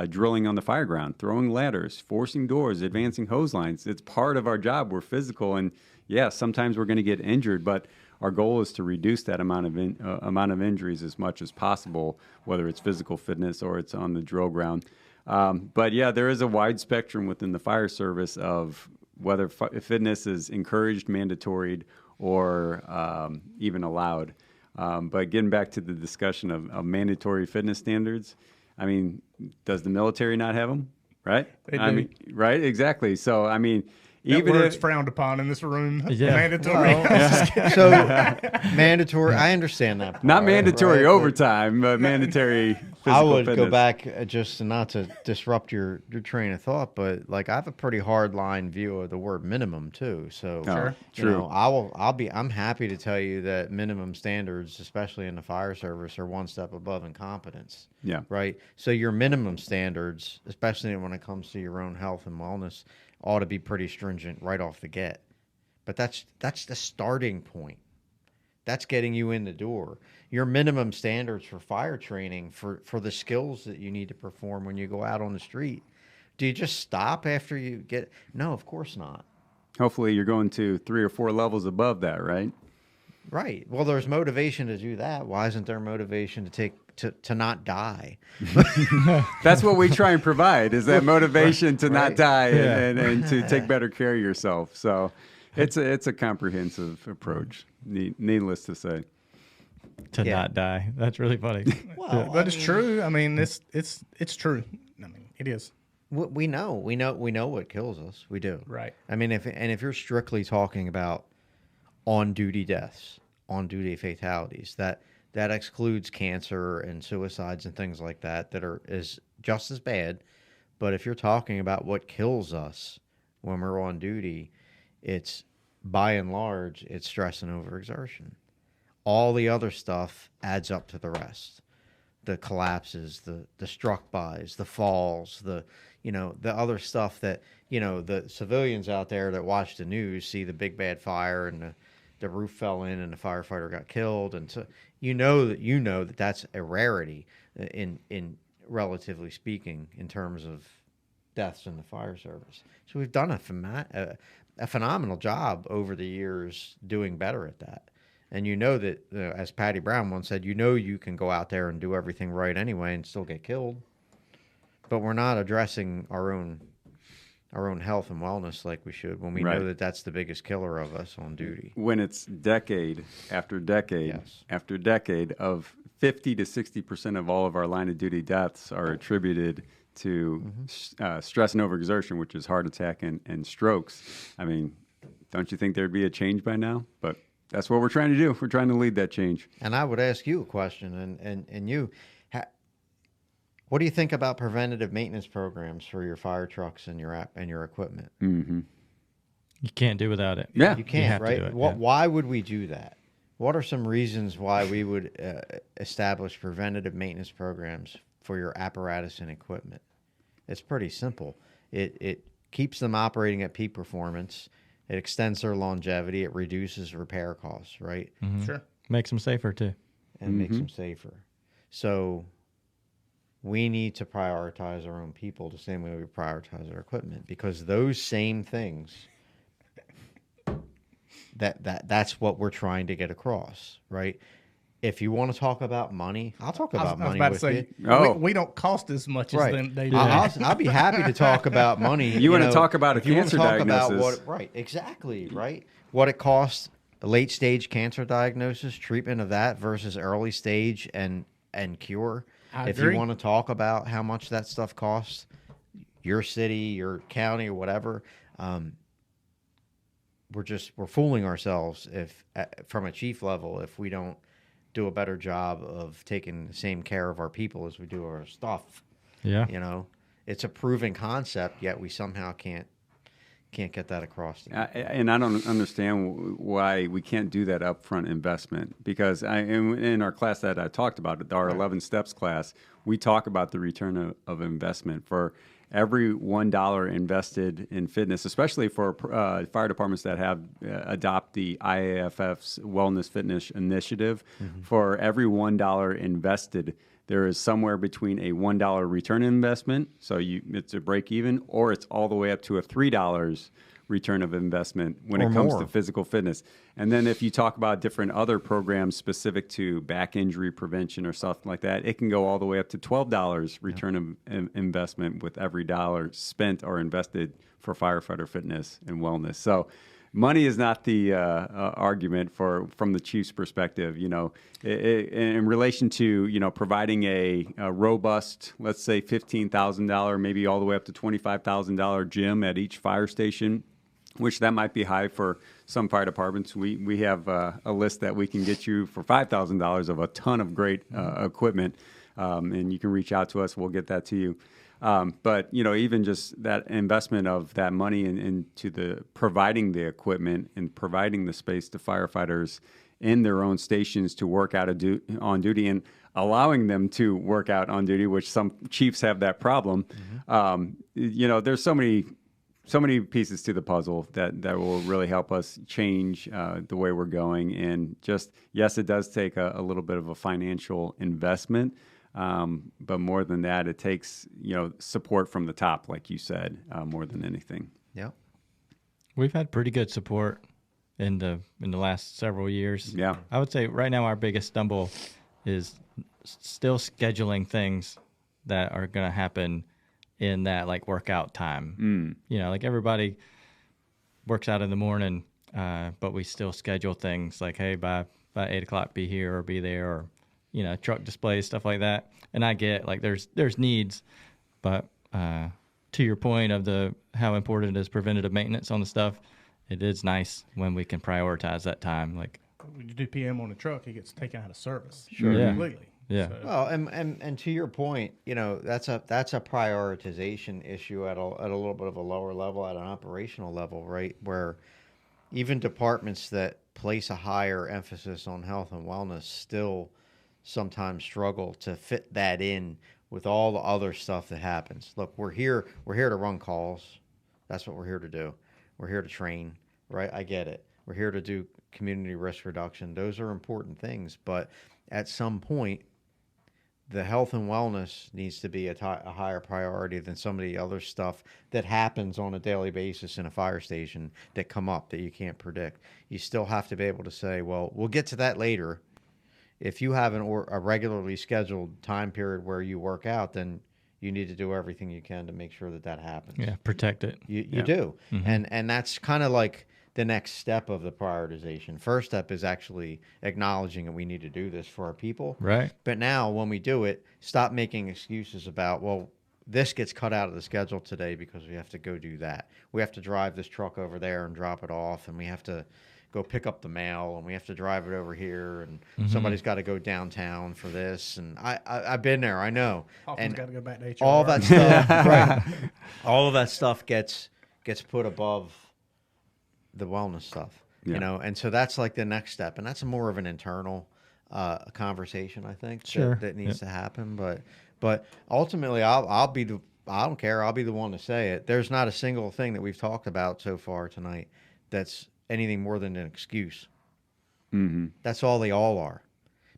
drilling on the fire ground, throwing ladders, forcing doors, advancing hose lines. It's part of our job. We're physical, and yeah, sometimes we're going to get injured, but our goal is to reduce that amount of injuries as much as possible, whether it's physical fitness or it's on the drill ground. But yeah, there is a wide spectrum within the fire service of whether fitness is encouraged, mandatory, or even allowed. But getting back to the discussion of mandatory fitness standards, I mean, does the military not have them? Right? They do. I mean, right? Exactly. So, I mean, That even word's if frowned upon in this room. Yeah. Mandatory. So mandatory. I understand that. not part, mandatory right? But overtime, but mandatory physical I would fitness. go back just not to disrupt your train of thought, but like I have a pretty hard line view of the word minimum too. So Sure. you know, I'm happy to tell you that minimum standards, especially in the fire service, are one step above incompetence. Yeah. Right. So your minimum standards, especially when it comes to your own health and wellness, ought to be pretty stringent right off the get. But that's the starting point. That's getting you in the door. Your minimum standards for fire training for the skills that you need to perform when you go out on the street. Do you just stop after you get? No, of course not. Hopefully you're going to 3 or 4 levels above that, right? Right. Well, there's motivation to do that. Why isn't there motivation to not die? That's what we try and provide is that motivation to not Right. die and to take better care of yourself. So it's a comprehensive approach, needless to say. To Yeah. not die. That's really funny. Well, But it's true. I mean, it's true. I mean, it is. we know what kills us. We do. Right. I mean, if you're strictly talking about on-duty deaths, on-duty fatalities, that excludes cancer and suicides and things like that is just as bad. But if you're talking about what kills us when we're on duty, it's by and large, it's stress and overexertion. All the other stuff adds up to the rest. The collapses, the struck bys, the falls, the other stuff that, the civilians out there that watch the news see the big bad fire and the roof fell in and the firefighter got killed. And so you know that that's a rarity in relatively speaking in terms of deaths in the fire service. So we've done a phenomenal job over the years doing better at that. And you know that, as Patty Brown once said, you can go out there and do everything right anyway and still get killed. But we're not addressing our own health and wellness like we should when we know that that's the biggest killer of us on duty. When it's decade after decade after decade of 50 to 60% of all of our line of duty deaths are attributed to stress and overexertion, which is heart attack and strokes. I mean, don't you think there'd be a change by now? But that's what we're trying to do. We're trying to lead that change. And I would ask you a question, and you, what do you think about preventative maintenance programs for your fire trucks and your equipment? Mm-hmm. You can't do without it. Yeah, you can't, right? Why would we do that? What are some reasons why we would establish preventative maintenance programs for your apparatus and equipment? It's pretty simple. It keeps them operating at peak performance. It extends their longevity. It reduces repair costs, right? Mm-hmm. Sure. Makes them safer, too. And makes them safer. So we need to prioritize our own people the same way we prioritize our equipment, because those same things, that's what we're trying to get across, right? If you want to talk about money, I'll talk about money with you. We don't cost as much as them. They do. I'll be happy to talk about money. You want to talk about a cancer diagnosis. Exactly, right? What it costs, a late stage cancer diagnosis, treatment of that versus early stage and cure. If you want to talk about how much that stuff costs, your city, your county, or whatever, we're fooling ourselves if from a chief level if we don't do a better job of taking the same care of our people as we do our stuff. Yeah. It's a proven concept, yet we somehow can't get that across. And I don't understand why we can't do that upfront investment, because in our class that I talked about, our 11 steps class, we talk about the return of investment for every $1 invested in fitness, especially for fire departments that have adopt the IAFF's Wellness Fitness Initiative. Mm-hmm. For every $1 invested, there is somewhere between a $1 return investment, so it's a break even, or it's all the way up to a $3 return of investment when it comes to physical fitness. And then if you talk about different other programs specific to back injury prevention or something like that, it can go all the way up to $12 return of investment with every dollar spent or invested for firefighter fitness and wellness. So money is not the argument from the chief's perspective. In relation to providing a robust, let's say $15,000, maybe all the way up to $25,000 gym at each fire station, which that might be high for some fire departments. We have a list that we can get you for $5,000 of a ton of great equipment, and you can reach out to us. We'll get that to you. But even just that investment of that money into the providing the equipment and providing the space to firefighters in their own stations to work out on duty, and allowing them to work out on duty, which some chiefs have that problem. Mm-hmm. There's so many pieces to the puzzle that will really help us change the way we're going. And yes, it does take a little bit of a financial investment. But more than that, it takes support from the top, like you said, more than anything. Yeah, we've had pretty good support in the last several years. Yeah, I would say right now our biggest stumble is still scheduling things that are going to happen in that workout time. Like everybody works out in the morning, but we still schedule things like, hey, by 8:00 be here or be there, or truck displays, stuff like that. And I get there's needs, but to your point of how important it is preventative maintenance on the stuff, it is nice when we can prioritize that time. Like when you do PM on the truck, it gets taken out of service. Sure. Yeah. Completely. Yeah. So. Well, and to your point, that's a prioritization issue at a little bit of a lower level, at an operational level, right? Where even departments that place a higher emphasis on health and wellness still sometimes struggle to fit that in with all the other stuff that happens. Look, we're here to run calls. That's what we're here to do. We're here to train, right? I get it. We're here to do community risk reduction. Those are important things, but at some point the health and wellness needs to be a higher priority than some of the other stuff that happens on a daily basis in a fire station that come up that you can't predict. You still have to be able to say, well, we'll get to that later. If you have a regularly scheduled time period where you work out, then you need to do everything you can to make sure that happens. Yeah, protect it. You do. And that's kind of like the next step of the prioritization. First step is actually acknowledging that we need to do this for our people. Right. But now when we do it, stop making excuses about, well, this gets cut out of the schedule today because we have to go do that. We have to drive this truck over there and drop it off, and we have to go pick up the mail, and we have to drive it over here, and somebody's got to go downtown for this. And I've been there, I know. Often's got to go back to HR. All that stuff, right? All of that stuff gets put above the wellness stuff, you know. And so that's like the next step, and that's more of an internal conversation, I think, that needs to happen. But ultimately, I don't care. I'll be the one to say it. There's not a single thing that we've talked about so far tonight that's anything more than an excuse. That's all they all are.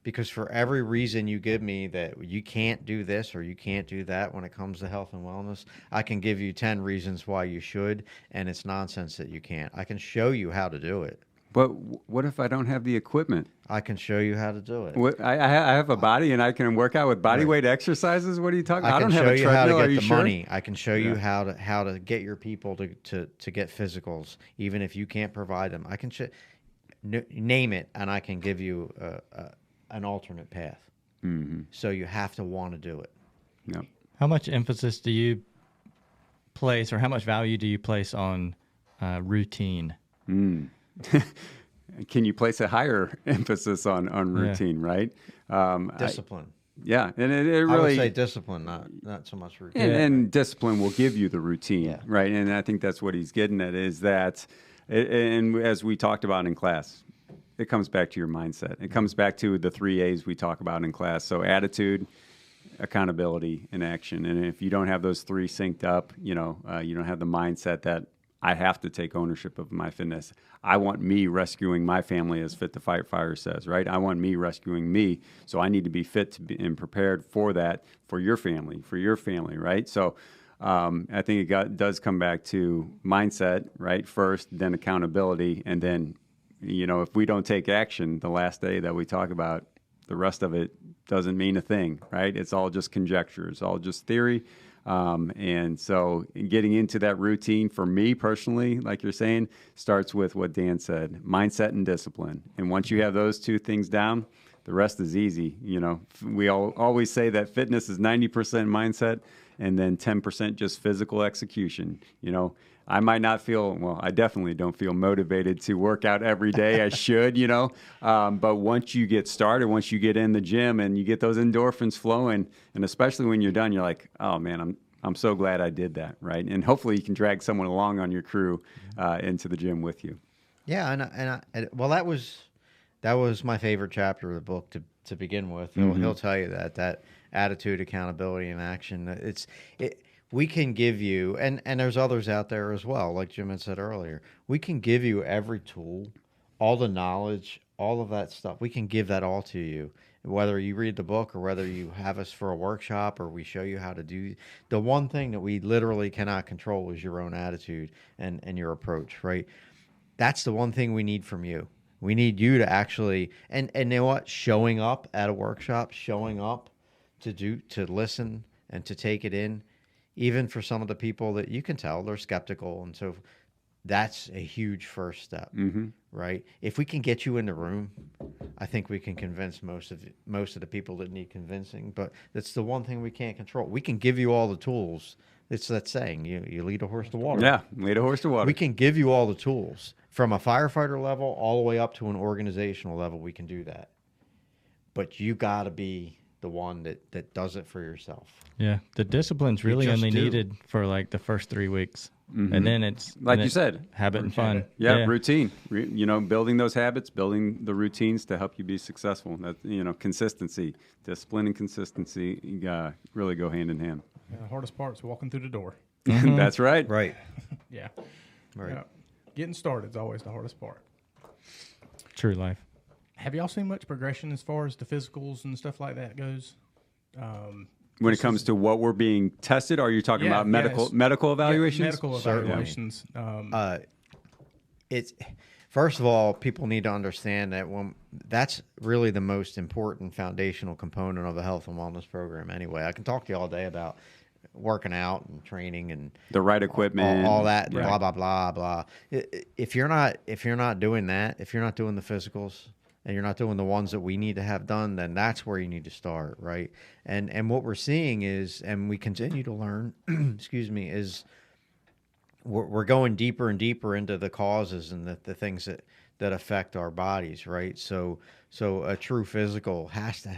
Because for every reason you give me that you can't do this or you can't do that when it comes to health and wellness, I can give you 10 reasons why you should, and it's nonsense that you can't. I can show you how to do it. But what if I don't have the equipment? I can show you how to do it. I have a body and I can work out with body weight exercises. What are you talking about? I don't have a treadmill. I can show you how to get the sure? money. I can show you how to get your people to get physicals, even if you can't provide them. I can name it, and I can give you an alternate path. So you have to want to do it. Yep. How much emphasis do you place, or how much value do you place on routine? Can you place a higher emphasis on routine, right? Discipline. And it really. I would say discipline, not so much routine. And discipline will give you the routine, right? And I think that's what he's getting at, is that, and as we talked about in class, it comes back to your mindset. It comes back to the 3 A's we talk about in class. So attitude, accountability, and action. And if you don't have those three synced up, you don't have the mindset that I have to take ownership of my fitness. I want me rescuing my family, as Fit to Fight Fire says, right? I want me rescuing me, so I need to be fit and prepared for that, for your family, right? So I think it does come back to mindset, right? First, then accountability, and then, if we don't take action the last day that we talk about, the rest of it doesn't mean a thing, right? It's all just conjecture. It's all just theory. And so getting into that routine for me personally, like you're saying, starts with what Dan said, mindset and discipline. And once you have those two things down, the rest is easy. We always say that fitness is 90% mindset and then 10% just physical execution. I might not I definitely don't feel motivated to work out every day. I should, but once you get started, once you get in the gym and you get those endorphins flowing, and especially when you're done, you're like, oh man, I'm so glad I did that, right? And hopefully you can drag someone along on your crew into the gym with you. Yeah, and that was my favorite chapter of the book to begin with. He'll tell you that attitude, accountability, and action. We can give you, and there's others out there as well, like Jim had said earlier, we can give you every tool, all the knowledge, all of that stuff. We can give that all to you, whether you read the book or whether you have us for a workshop or we show you how to do. The one thing that we literally cannot control is your own attitude and your approach, right? That's the one thing we need from you. We need you to actually, and you know what? Showing up at a workshop, showing up to listen and to take it in, even for some of the people that you can tell they're skeptical. And so that's a huge first step, right? If we can get you in the room, I think we can convince most of the people that need convincing, but that's the one thing we can't control. We can give you all the tools. It's that saying, you lead a horse to water. Yeah, lead a horse to water. We can give you all the tools. From a firefighter level all the way up to an organizational level, we can do that. But you got to be the one that does it for yourself. Yeah, the discipline's really only needed for like the first 3 weeks. And then it's, like you said, habit and fun. Yeah, routine. Building those habits, building the routines to help you be successful. That consistency, discipline, and consistency really go hand in hand. Yeah, the hardest part is walking through the door. That's right. Right. Yeah. Right. Yeah. Getting started is always the hardest part. True life. Have y'all seen much progression as far as the physicals and stuff like that goes? When it comes to what we're being tested, are you talking about medical evaluations? Yeah, medical evaluations. It's first of all, people need to understand that that's really the most important foundational component of a health and wellness program. Anyway, I can talk to you all day about working out and training and the right equipment, all that, blah blah blah blah. If you're not doing that, if you're not doing the physicals, and you're not doing the ones that we need to have done, then that's where you need to start, right? And what we're seeing is, and we continue to learn, excuse me, is we're going deeper and deeper into the causes and the things that affect our bodies, right? So a true physical has to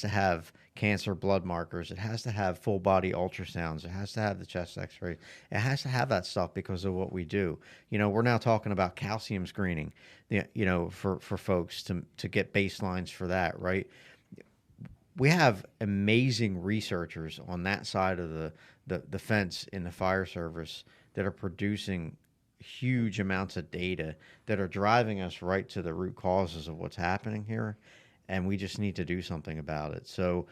have cancer blood markers. It has to have full body ultrasounds. It has to have the chest X-ray. It has to have that stuff because of what we do. We're now talking about calcium screening, for folks to get baselines for that, right? We have amazing researchers on that side of the fence in the fire service that are producing huge amounts of data that are driving us right to the root causes of what's happening here. And we just need to do something about it. So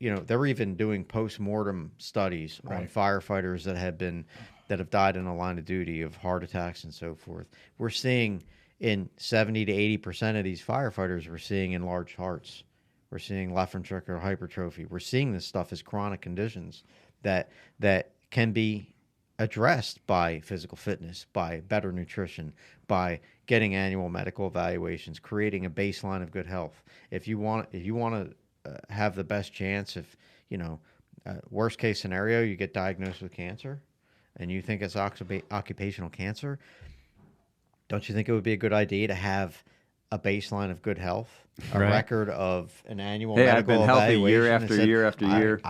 they're even doing post-mortem studies on firefighters that have died in the line of duty of heart attacks and so forth. We're seeing in 70 to 80% of these firefighters, we're seeing enlarged hearts. We're seeing left ventricular hypertrophy. We're seeing this stuff as chronic conditions that can be addressed by physical fitness, by better nutrition, by getting annual medical evaluations, creating a baseline of good health. If you want to have the best chance, worst case scenario, you get diagnosed with cancer, and you think it's occupational cancer, don't you think it would be a good idea to have a baseline of good health, a record of an annual medical I've been healthy year after year after year.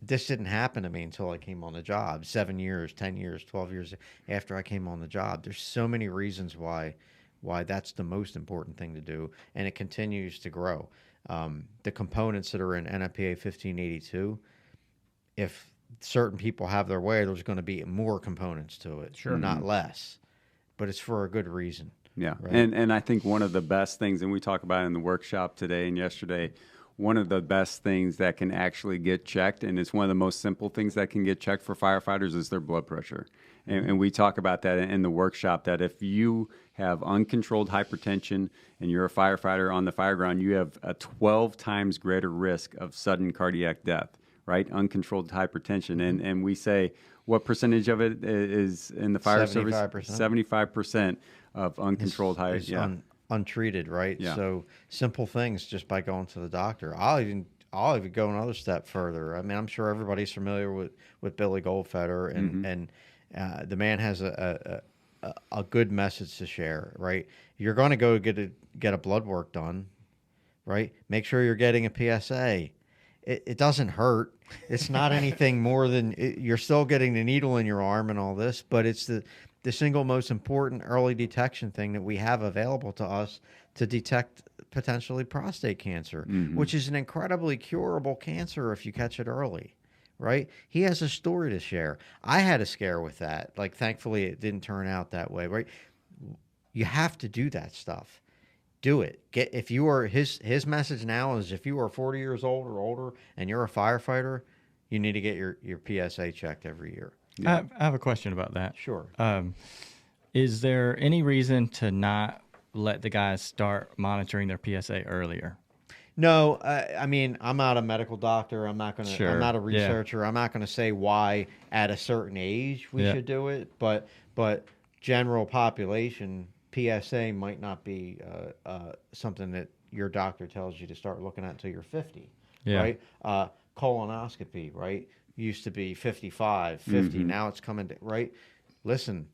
This didn't happen to me until I came on the job. 7 years, 10 years, 12 years after I came on the job. There's so many reasons why that's the most important thing to do, and it continues to grow. The components that are in NFPA 1582, if certain people have their way, there's going to be more components to it, not less. But it's for a good reason. Yeah, right? and I think one of the best things, and we talk about it in the workshop today and yesterday, one of the best things that can actually get checked, and it's one of the most simple things that can get checked for firefighters, is their blood pressure. And we talk about that in the workshop, that if you have uncontrolled hypertension and you're a firefighter on the fire ground, you have a 12 times greater risk of sudden cardiac death, right? Uncontrolled hypertension. And we say, what percentage of it is in the fire 75%. service? 75% of uncontrolled untreated, right? Yeah. So simple things just by going to the doctor. I'll even go another step further. I mean, I'm sure everybody's familiar with Billy Goldfeder, and the man has a good message to share, right? You're going to go get a blood work done, right? Make sure you're getting a PSA. It doesn't hurt. It's not anything more than you're still getting the needle in your arm and all this, but it's the single most important early detection thing that we have available to us to detect potentially prostate cancer, which is an incredibly curable cancer if you catch it early, right? He has a story to share. I had a scare with that. Like, thankfully, it didn't turn out that way, right? You have to do that stuff. Do it. If you are his message now is, if you are 40 years old or older and you're a firefighter, you need to get your PSA checked every year. Yeah. I have a question about that. Sure. Is there any reason to not let the guys start monitoring their PSA earlier? No, I mean, I'm not a medical doctor. I'm not gonna. Sure. I'm not a researcher. Yeah. I'm not gonna say why at a certain age we should do it. But general population, PSA might not be something that your doctor tells you to start looking at until you're 50. Yeah. Right. Colonoscopy, right? Used to be 55, 50. Now it's coming to, right? Listen,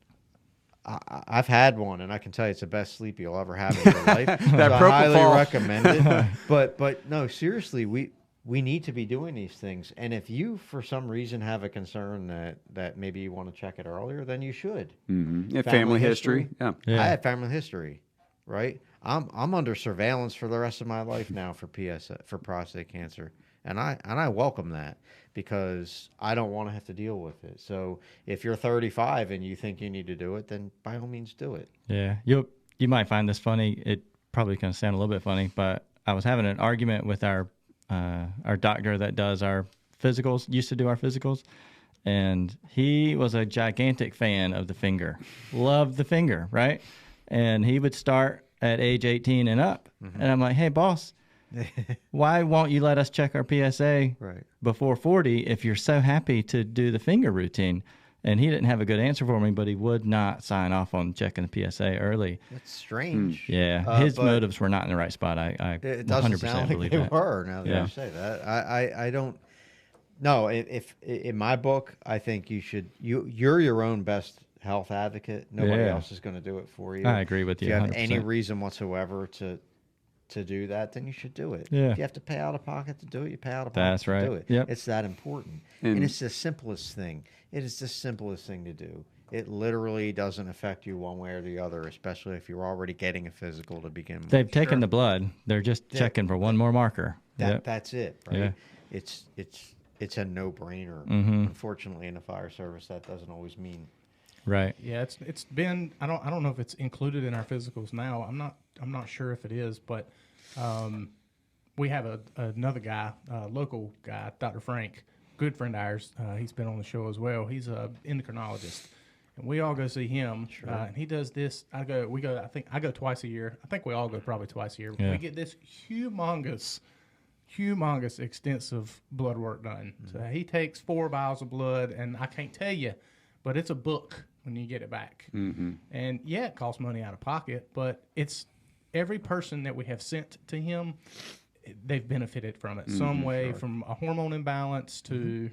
I've had one, and I can tell you it's the best sleep you'll ever have in your life. So I highly recommend it. But no, seriously, we need to be doing these things. And if you, for some reason, have a concern that maybe you want to check it earlier, then you should. Family history. Yeah. I had family history, right? I'm under surveillance for the rest of my life now for prostate cancer. And I welcome that, because I don't want to have to deal with it. So if you're 35 and you think you need to do it, then by all means do it. Yeah. You might find this funny. It probably going to sound a little bit funny, but I was having an argument with our our doctor that does our physicals, used to do our physicals. And he was a gigantic fan of the finger, loved the finger, right? And he would start at age 18 and up. And I'm like, hey, boss, why won't you let us check our PSA before 40 if you're so happy to do the finger routine? And he didn't have a good answer for me, but he would not sign off on checking the PSA early. That's strange. Yeah, his motives were not in the right spot. I it 100% doesn't sound like believe they that. were. Now that you say that, I don't. No, if in my book, I think you're your own best health advocate. Nobody else is going to do it for you. I agree with you. If you have 100%. any reason whatsoever to do that, then you should do it. Yeah. If you have to pay out of pocket to do it, you pay out of pocket That's to right. do it. Yep. It's that important. And it's the simplest thing. It is the simplest thing to do. It literally doesn't affect you one way or the other, especially if you're already getting a physical to begin with. They've taken the blood. They're just checking for one more marker. That's it, right? Yeah. It's a no-brainer. Mhm. Unfortunately, in the fire service, that doesn't always mean. Right. Yeah, it's been. I don't know if it's included in our physicals now. I'm not sure if it is, but we have another guy, local guy, Dr. Frank, good friend of ours. He's been on the show as well. He's a endocrinologist, and we all go see him. Sure. And he does this. I think I go twice a year. I think we all go probably twice a year. Yeah. We get this humongous, extensive blood work done. So he takes 4 vials of blood, and I can't tell you, but it's a book when you get it back. And yeah, it costs money out of pocket, but it's every person that we have sent to him, they've benefited from it some way, from a hormone imbalance to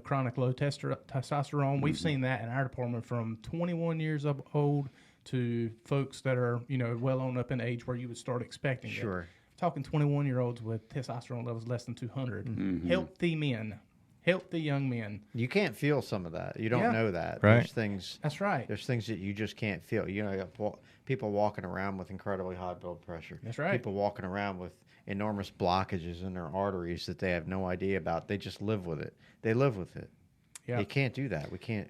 chronic low testosterone. We've seen that in our department from 21 years old to folks that are well on up in age where you would start expecting it. Sure. Talking 21-year-olds with testosterone levels less than 200. Healthy men, healthy young men. You can't feel some of that. You don't know that. Right. There's things. That's right. There's things that you just can't feel. You got people walking around with incredibly high blood pressure. That's right. People walking around with enormous blockages in their arteries that they have no idea about. They just live with it. They live with it. Yeah. You can't do that. We can't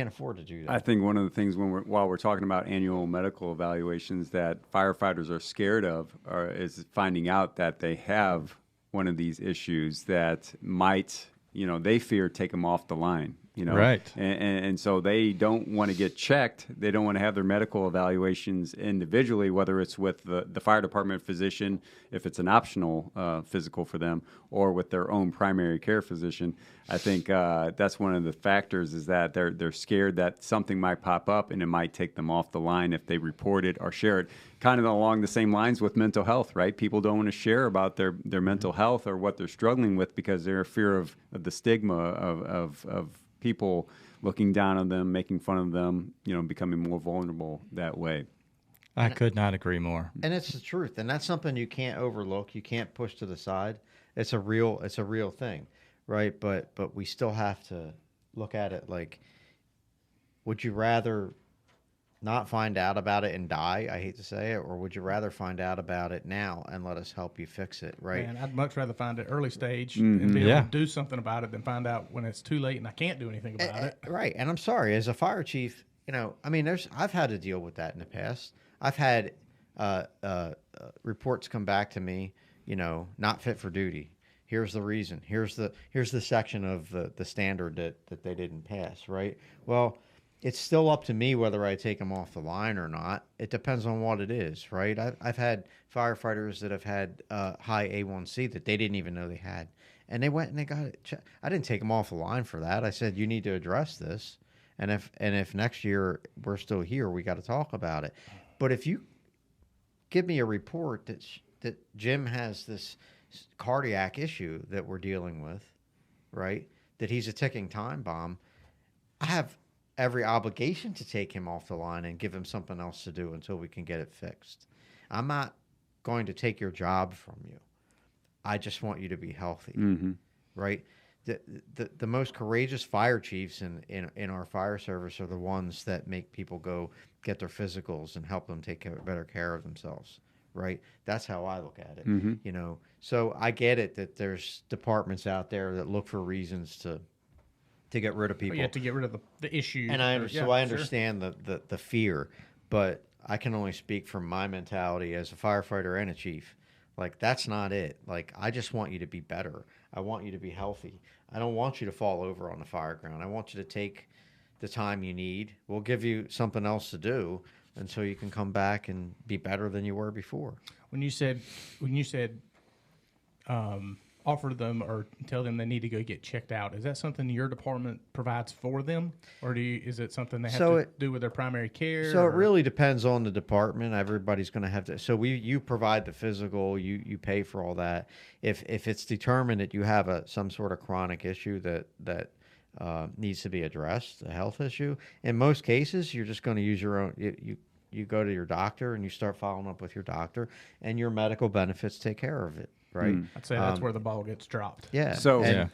afford to do that. I think one of the things while we're talking about annual medical evaluations that firefighters are scared of is finding out that they have one of these issues that might, they fear take them off the line. Right. And so they don't want to get checked. They don't want to have their medical evaluations individually, whether it's with the fire department physician, if it's an optional physical for them, or with their own primary care physician. I think that's one of the factors is that they're scared that something might pop up and it might take them off the line if they report it or share it. Kind of along the same lines with mental health, right? People don't want to share about their mental health or what they're struggling with because they're fear of the stigma of people looking down on them, making fun of them, becoming more vulnerable that way. I could not agree more. And it's the truth, and that's something you can't overlook. You can't push to the side. It's a real thing, right? But we still have to look at it like, would you rather not find out about it and die? I hate to say it, or would you rather find out about it now and let us help you fix it, right? Man, I'd much rather find it early stage and be able to do something about it than find out when it's too late and I can't do anything about it. Right. And I'm sorry, as a fire chief, I've had to deal with that in the past. I've had reports come back to me, not fit for duty. Here's the reason. Here's the section of the standard that they didn't pass, right? Well, it's still up to me whether I take them off the line or not. It depends on what it is, right? I've had firefighters that have had high A1C that they didn't even know they had. And they went and they got it checked. I didn't take them off the line for that. I said, you need to address this. And if next year we're still here, we got to talk about it. But if you give me a report that Jim has this cardiac issue that we're dealing with, right, that he's a ticking time bomb, I have every obligation to take him off the line and give him something else to do until we can get it fixed. I'm not going to take your job from you. I just want you to be healthy, right? The most courageous fire chiefs in our fire service are the ones that make people go get their physicals and help them take better care of themselves, right? That's how I look at it, So I get it that there's departments out there that look for reasons to get rid of people. To get rid of the issue. And I understand the fear, but I can only speak from my mentality as a firefighter and a chief. Like, that's not it. Like, I just want you to be better. I want you to be healthy. I don't want you to fall over on the fire ground. I want you to take the time you need. We'll give you something else to do until you can come back and be better than you were before. When you said offer them or tell them they need to go get checked out, is that something your department provides for them, or is it something they have to do with their primary care? So it really depends on the department. Everybody's going to have to. So you provide the physical, you pay for all that. If it's determined that you have some sort of chronic issue that needs to be addressed, a health issue, in most cases you're just going to use your own. You go to your doctor and you start following up with your doctor, and your medical benefits take care of it. Right. I'd say that's where the ball gets dropped. Yeah. So,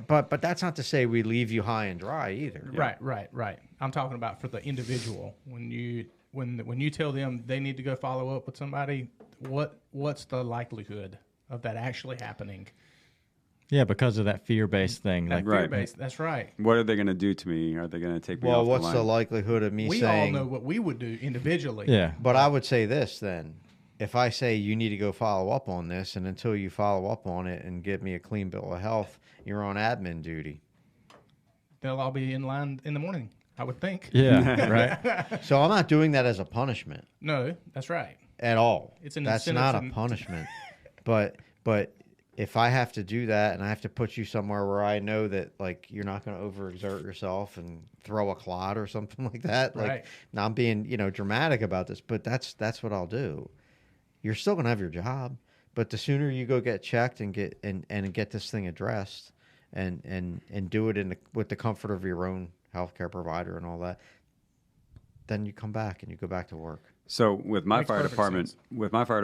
but that's not to say we leave you high and dry either. Right. I'm talking about for the individual. When you tell them they need to go follow up with somebody, what's the likelihood of that actually happening? Yeah, because of that fear-based thing. That fear-based. That's right. What are they going to do to me? Are they going to take me off the line? Well, what's the likelihood of me saying? We all know what we would do individually. Yeah. But I would say this then. If I say you need to go follow up on this, and until you follow up on it and give me a clean bill of health, you're on admin duty. They'll all be in line in the morning, I would think. Yeah, right. So I'm not doing that as a punishment. No, that's right. At all. It's an That's incentive not a punishment. But if I have to do that and I have to put you somewhere where I know that like you're not going to overexert yourself and throw a clot or something like that, like Right. now I'm being dramatic about this, but that's what I'll do. You're still going to have your job, but the sooner you go get checked and get this thing addressed and do it with the comfort of your own healthcare provider and all that, then you come back and you go back to work. So with my Makes fire perfect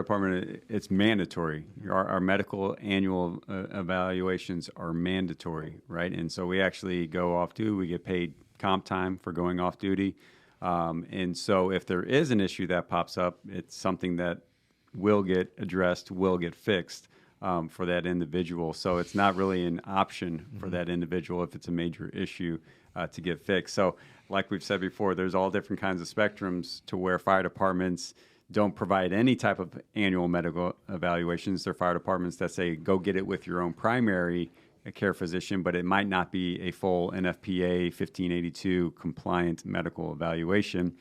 department, it's mandatory. Our medical annual evaluations are mandatory, right? And so we actually go off duty. We get paid comp time for going off duty. And so if there is an issue that pops up, it's something that will get addressed, will get fixed for that individual. So it's not really an option for that individual if it's a major issue to get fixed. So like we've said before, there's all different kinds of spectrums to where fire departments don't provide any type of annual medical evaluations. They're fire departments that say, go get it with your own primary care physician, but it might not be a full NFPA 1582 compliant medical evaluation.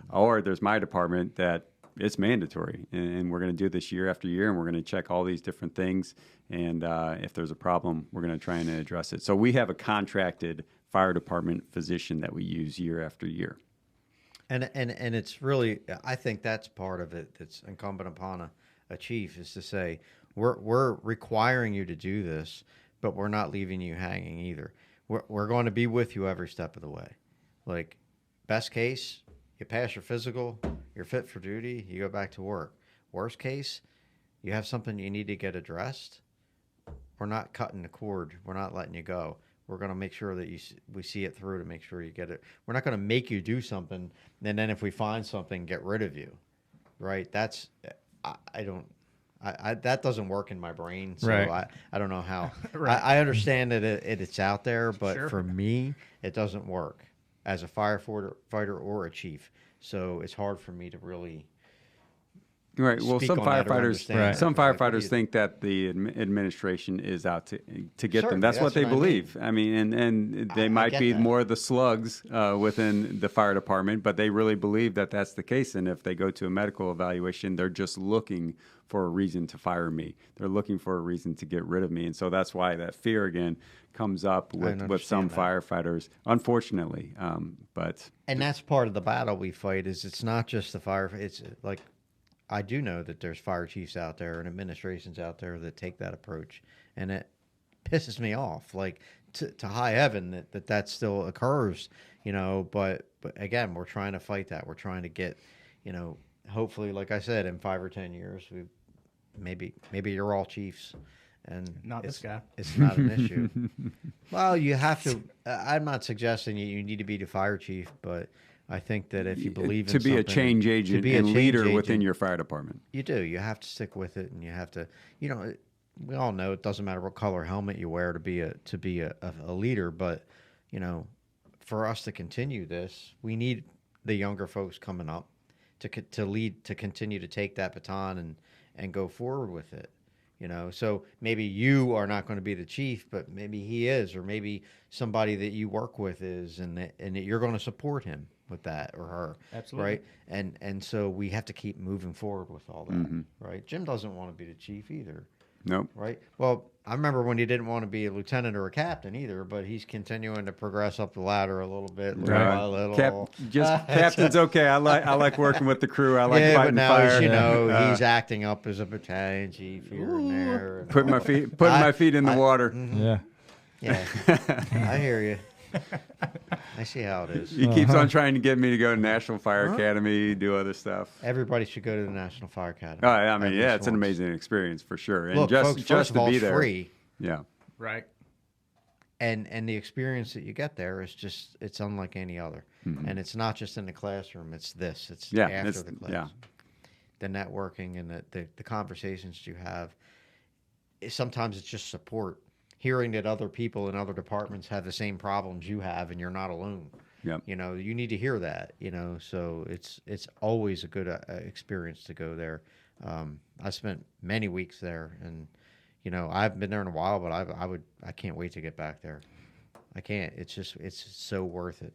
Or there's my department that it's mandatory, and we're going to do this year after year, and we're going to check all these different things. And if there's a problem, we're going to try and address it. So we have a contracted fire department physician that we use year after year. And it's really, I think that's part of it that's incumbent upon a chief is to say, we're requiring you to do this, but we're not leaving you hanging either. We're going to be with you every step of the way. Like, best case, you pass your physical, you're fit for duty, you go back to work. Worst case, you have something you need to get addressed. We're not cutting the cord. We're not letting you go. We're going to make sure that we see it through to make sure you get it. We're not going to make you do something, and then if we find something, get rid of you. Right? That's that doesn't work in my brain. So Right. I don't know how. Right. I understand that it's out there, but Sure. for me, it doesn't work as a firefighter or a chief. So it's hard for me to really. Right. Well, speak some on that or firefighters, understand that. some Like, what do firefighters you- think that the administration is out to get them. Certainly, That's what that's they what I mean. believe. I mean, and they I might get be that. more the slugs within the fire department, but they really believe that that's the case. And if they go to a medical evaluation, they're just looking for a reason to fire me. They're looking for a reason to get rid of me. And so that's why that fear again comes up with some understand that. firefighters, unfortunately. But And that's part of the battle we fight. Is it's not just the fire. It's like I do know that there's fire chiefs out there and administrations out there that take that approach, and it pisses me off. Like to high heaven that still occurs, But again, we're trying to fight that. We're trying to get, hopefully, like I said, in 5 or 10 years, maybe you're all chiefs. And Not this guy. It's not an issue. Well, you have to. I'm not suggesting you need to be the fire chief, but I think that if you believe in to be a something- change to agent be a and change leader agent, within your fire department. you do. You have to stick with it, and you have to. We all know it doesn't matter what color helmet you wear to be a leader, but for us to continue this, we need the younger folks coming up to lead, to continue to take that baton and go forward with it. You know, so maybe you are not going to be the chief, but maybe he is, or maybe somebody that you work with is, and that you're going to support him with that, or her. Absolutely. Right. And so we have to keep moving forward with all that. Right. Jim doesn't want to be the chief either. Nope. Right. Well, I remember when he didn't want to be a lieutenant or a captain either, but he's continuing to progress up the ladder a little bit, little by little. Captain's okay. I like working with the crew. I like but fighting now fire. he's acting up as a battalion chief here and there. And putting my feet in the water. Yeah. Yeah, I hear you. I see how it is. He keeps on trying to get me to go to National Fire Academy, do other stuff. Everybody should go to the National Fire Academy. Oh, I mean, At least it's an once. amazing experience for sure. And Look, folks, first of to all, be it's there, free. yeah, Right. And the experience that you get there is just, it's unlike any other. And it's not just in the classroom, it's this. It's after the class. Yeah. The networking and the conversations you have. Sometimes it's just support. Hearing that other people in other departments have the same problems you have and you're not alone. Yep. You know, you need to hear that, you know, so it's always a good experience to go there. I spent many weeks there, and, you know, I haven't been there in a while, but I can't wait to get back there. I can't. It's so worth it.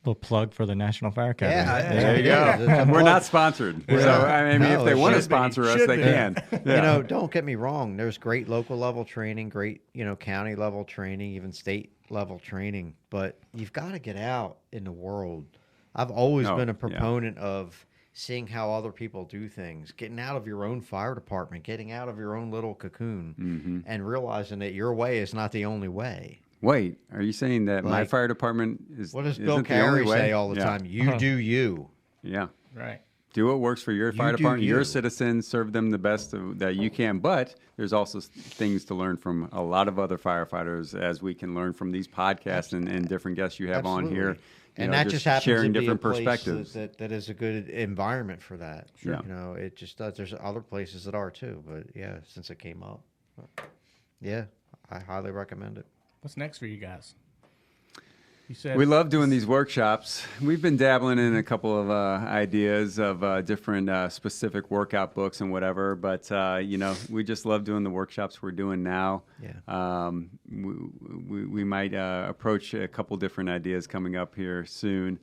Little plug for the National Fire Academy. There you go. We're not sponsored. So, I mean, if they want to sponsor us, they can. Yeah. You know, don't get me wrong. There's great local level training, great, you know, county level training, even state level training. But you've got to get out in the world. I've always been a proponent of seeing how other people do things, getting out of your own fire department, getting out of your own little cocoon, and realizing that your way is not the only way. Wait, are you saying that my fire department is? What does Bill Carey say all the time? You do you. Yeah. Right. Do what works for your fire department, your citizens, serve them the best that you can. But there's also things to learn from a lot of other firefighters, as we can learn from these podcasts and different guests you have on here. And that just happens sharing to be different a place perspectives. that is a good environment for that. Sure. You know, it just does. There's other places that are too, but yeah, since it came up, yeah, I highly recommend it. What's next for you guys? You said We love doing these workshops. We've been dabbling in a couple of ideas of different specific workout books and whatever, but you know, we just love doing the workshops we're doing now. Yeah. We might approach a couple different ideas coming up here soon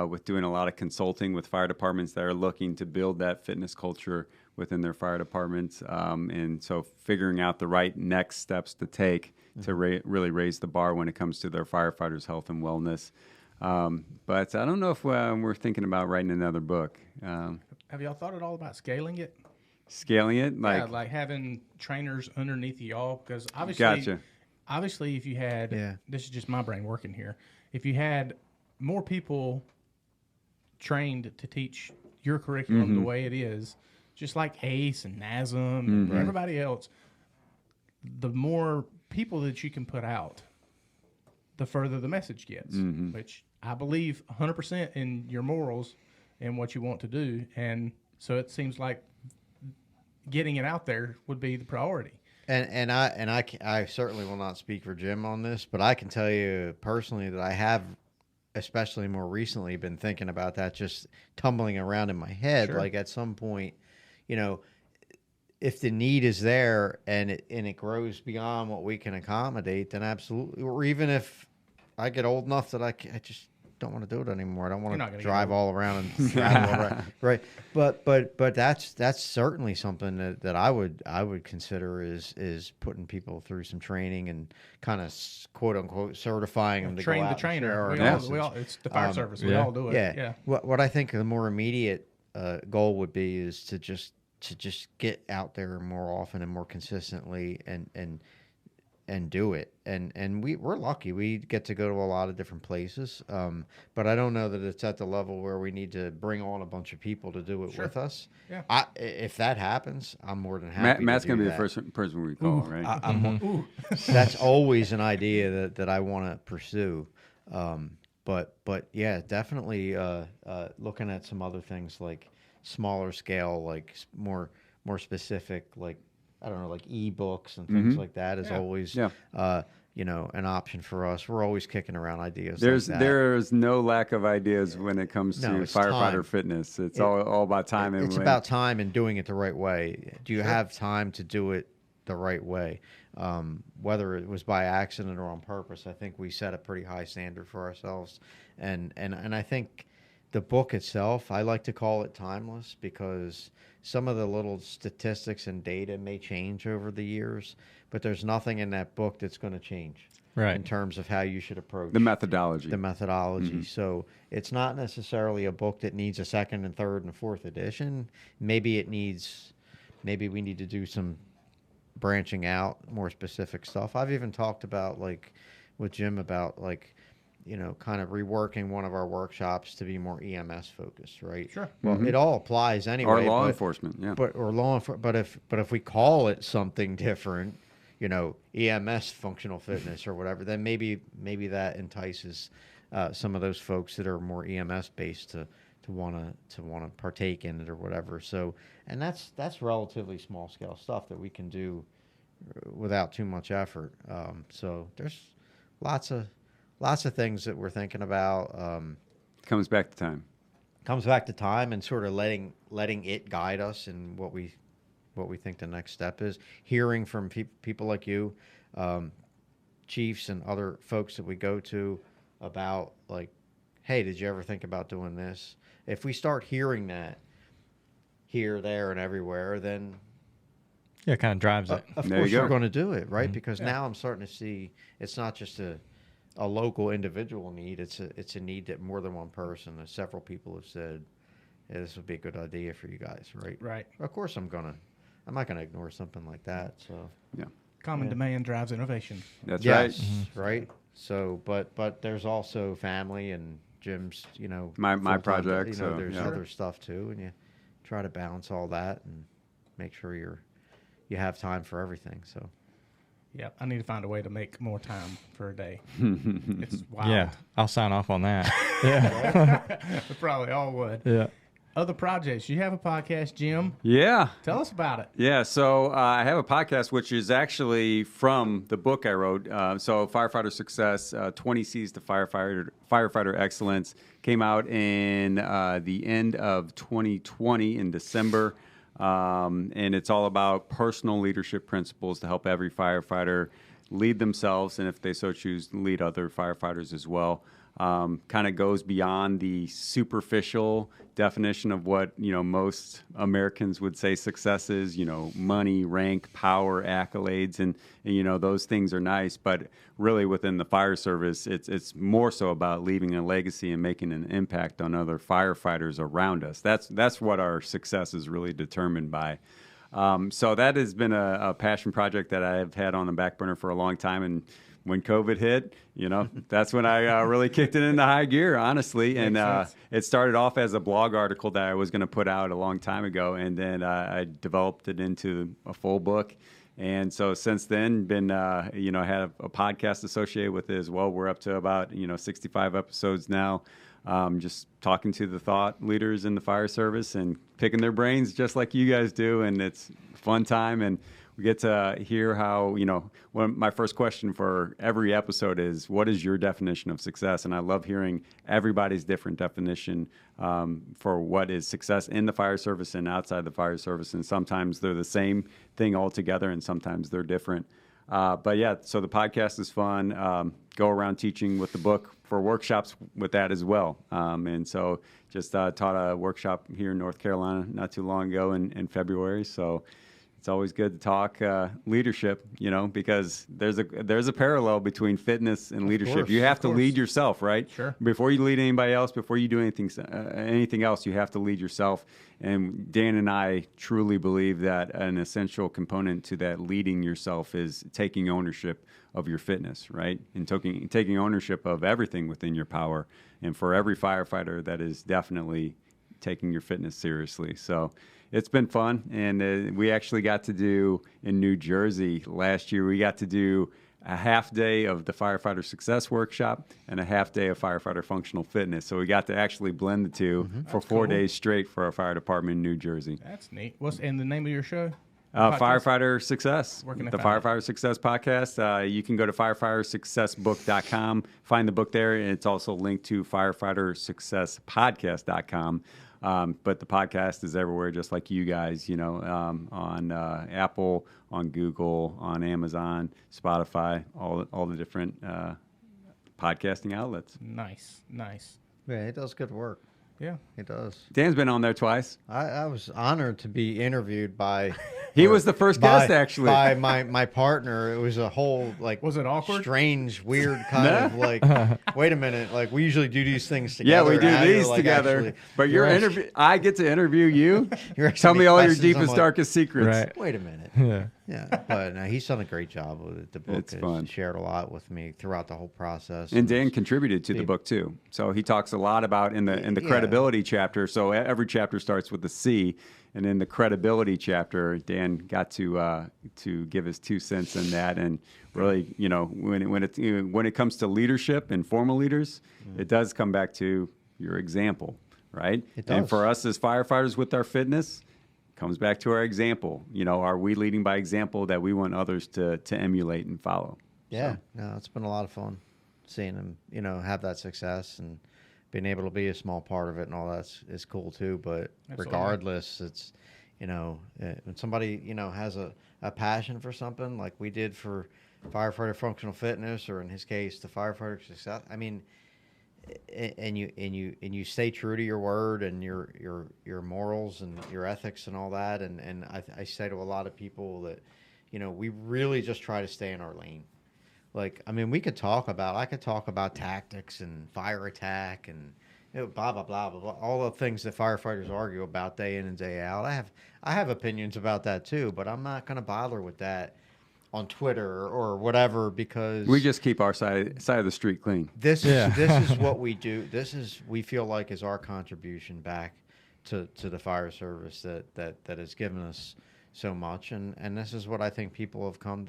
with doing a lot of consulting with fire departments that are looking to build that fitness culture within their fire departments, and so figuring out the right next steps to take to really raise the bar when it comes to their firefighters' health and wellness. But I don't know if we're thinking about writing another book. Have y'all thought at all about scaling it? Scaling it? Like having trainers underneath y'all? Because obviously, if you had, this is just my brain working here, if you had more people trained to teach your curriculum the way it is, just like ACE and NASM and everybody else, the more people that you can put out, the further the message gets, which I believe 100% in your morals and what you want to do. And so it seems like getting it out there would be the priority. And I certainly will not speak for Jim on this, but I can tell you personally that I have, especially more recently, been thinking about that, just tumbling around in my head. Sure. Like at some point, you know, if the need is there and it grows beyond what we can accommodate, then absolutely. Or even if I get old enough that I just don't want to do it anymore. I don't want to drive all around and travel around. Right. But that's certainly something that I would consider is putting people through some training and kind of quote unquote certifying them to train go the out trainer. We all, it's the fire service. We all do it. Yeah. What I think the more immediate goal would be is to just get out there more often and more consistently and do it. And we're lucky. We get to go to a lot of different places. But I don't know that it's at the level where we need to bring on a bunch of people to do it with us. Yeah. If that happens, I'm more than happy. Matt's going to be the first person we call, right? That's always an idea that I want to pursue. But yeah, definitely looking at some other things like smaller scale, like more specific, like I don't know, like ebooks and things like that is always an option for us. We're always kicking around ideas. There's like that. there's no lack of ideas when it comes to it's firefighter time. fitness. It's all about time. It's about time and doing it the right way. Do you have time to do it the right way? Whether it was by accident or on purpose, I think we set a pretty high standard for ourselves. And I think the book itself, I like to call it timeless, because some of the little statistics and data may change over the years, but there's nothing in that book that's going to change in terms of how you should approach the methodology. So it's not necessarily a book that needs a second and third and fourth edition. Maybe we need to do some branching out, more specific stuff. I've even talked about, like, with Jim about, like, kind of reworking one of our workshops to be more EMS focused, right? Sure. Well, it all applies anyway. Or law enforcement, yeah. But if we call it something different, EMS functional fitness or whatever, then maybe that entices some of those folks that are more EMS based to want to partake in it or whatever. So, and that's relatively small scale stuff that we can do without too much effort. So there's lots of things that we're thinking about. Comes back to time. And sort of letting it guide us in what we think the next step is. Hearing from people like you, chiefs and other folks that we go to about, like, hey, did you ever think about doing this? If we start hearing that here, there, and everywhere, then it kind of drives it. Of course we're going to do it, right? Because now I'm starting to see it's not just a local individual need. It's a need that more than one person, several people have said, yeah, this would be a good idea for you guys, right? Right. Of course I'm not gonna ignore something like that. So common demand drives innovation. That's right. Mm-hmm. Right. So, but there's also family and Jim's, my project. There's other stuff too, and you try to balance all that and make sure you have time for everything. So. Yeah, I need to find a way to make more time for a day. It's wild. Yeah, I'll sign off on that. Yeah, we probably all would. Yeah. Other projects. You have a podcast, Jim. Yeah. Tell us about it. Yeah, so I have a podcast which is actually from the book I wrote. So Firefighter Success, 20 C's to Firefighter Excellence, came out in the end of 2020 in December. And it's all about personal leadership principles to help every firefighter lead themselves, and if they so choose, lead other firefighters as well. Kind of goes beyond the superficial definition of what most Americans would say success is. Money, rank, power, accolades, and those things are nice. But really, within the fire service, it's more so about leaving a legacy and making an impact on other firefighters around us. That's what our success is really determined by. So that has been a passion project that I've had on the back burner for a long time, and when COVID hit, that's when I really kicked it into high gear, honestly. And it started off as a blog article that I was going to put out a long time ago, and then I developed it into a full book. And so since then, been had a podcast associated with it as well. We're up to about 65 episodes now. Just talking to the thought leaders in the fire service and picking their brains just like you guys do, and it's a fun time. And we get to hear how, my first question for every episode is, what is your definition of success? And I love hearing everybody's different definition for what is success in the fire service and outside the fire service. And sometimes they're the same thing altogether, and sometimes they're different. But yeah, so the podcast is fun. Go around teaching with the book for workshops with that as well. And so just taught a workshop here in North Carolina not too long ago in February. So it's always good to talk leadership, because there's a parallel between fitness and leadership. You have to lead yourself, right? Sure. Before you lead anybody else, before you do anything else, you have to lead yourself. And Dan and I truly believe that an essential component to that leading yourself is taking ownership of your fitness, right? And taking ownership of everything within your power. And for every firefighter, that is definitely taking your fitness seriously. So it's been fun, and we actually got to do in New Jersey last year. We got to do a half day of the Firefighter Success workshop and a half day of Firefighter Functional Fitness. So we got to actually blend the two for 4 days straight for our fire department in New Jersey. That's neat. And the name of your show? Firefighter Success, Where can I the find it? Firefighter Success podcast. You can go to firefightersuccessbook.com, find the book there, and it's also linked to firefightersuccesspodcast.com. But the podcast is everywhere, just like you guys, on Apple, on Google, on Amazon, Spotify, all the different podcasting outlets. Nice. Yeah, he does good work. Yeah. He does. Dan's been on there twice. I was honored to be interviewed by. He was the first guest, actually. By my partner. It was a whole Was it awkward? strange, weird kind of like. Wait a minute, like we usually do these things together. Yeah, we do Now you're, these like, together. actually- But you're I get to interview you. You're Tell me asking all your questions, deepest, I'm like, darkest secrets. Right. Wait a minute. Yeah. Yeah, but no, he's done a great job with it. The book It's has fun. shared a lot with me throughout the whole process. And Dan contributed to the book too. So he talks a lot about in the Yeah. credibility chapter. So every chapter starts with a C, and in the credibility chapter, Dan got to give his 2 cents in that. And really, when it comes to leadership and formal leaders, it does come back to your example, right? It And does. for us as firefighters with our fitness, comes back to our example. Are we leading by example that we want others to emulate and follow? Yeah, no, it's been a lot of fun seeing him, have that success and being able to be a small part of it and all that is cool too. But Absolutely. regardless, it's, when somebody, has a passion for something like we did for firefighter functional fitness, or in his case, the firefighter success. I mean, and you stay true to your word and your morals and your ethics and all that. And I say to a lot of people that, we really just try to stay in our lane. Like, I mean, I could talk about tactics and fire attack and blah, blah, blah, blah, blah, all the things that firefighters argue about day in and day out. I have opinions about that too, but I'm not going to bother with that on Twitter or whatever, because We just keep our side of the street clean. this Yeah. is what we do. We feel like is our contribution back to the fire service that has given us so much, and this is what I think people have come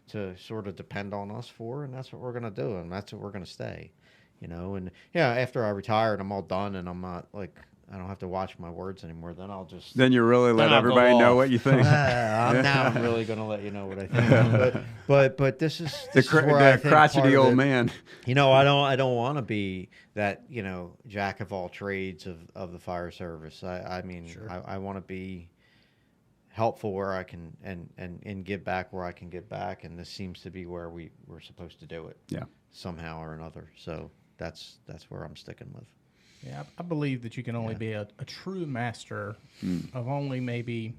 to sort of depend on us for, and that's what we're gonna do, and that's what we're gonna stay, And after I retire and I'm all done, and I'm not like I don't have to watch my words anymore, then I'll just. Then you really let Then I'll go everybody know off. what you think. I'm really going to let you know what I think. But this is where I The think crotchety part of old it- man. I don't want to be that jack of all trades of the fire service. I mean, Sure. I want to be helpful where I can and give back where I can give back, and this seems to be where we're supposed to do it. Yeah. Somehow or another. So that's where I'm sticking with. Yeah, I believe that you can only be a true master of only maybe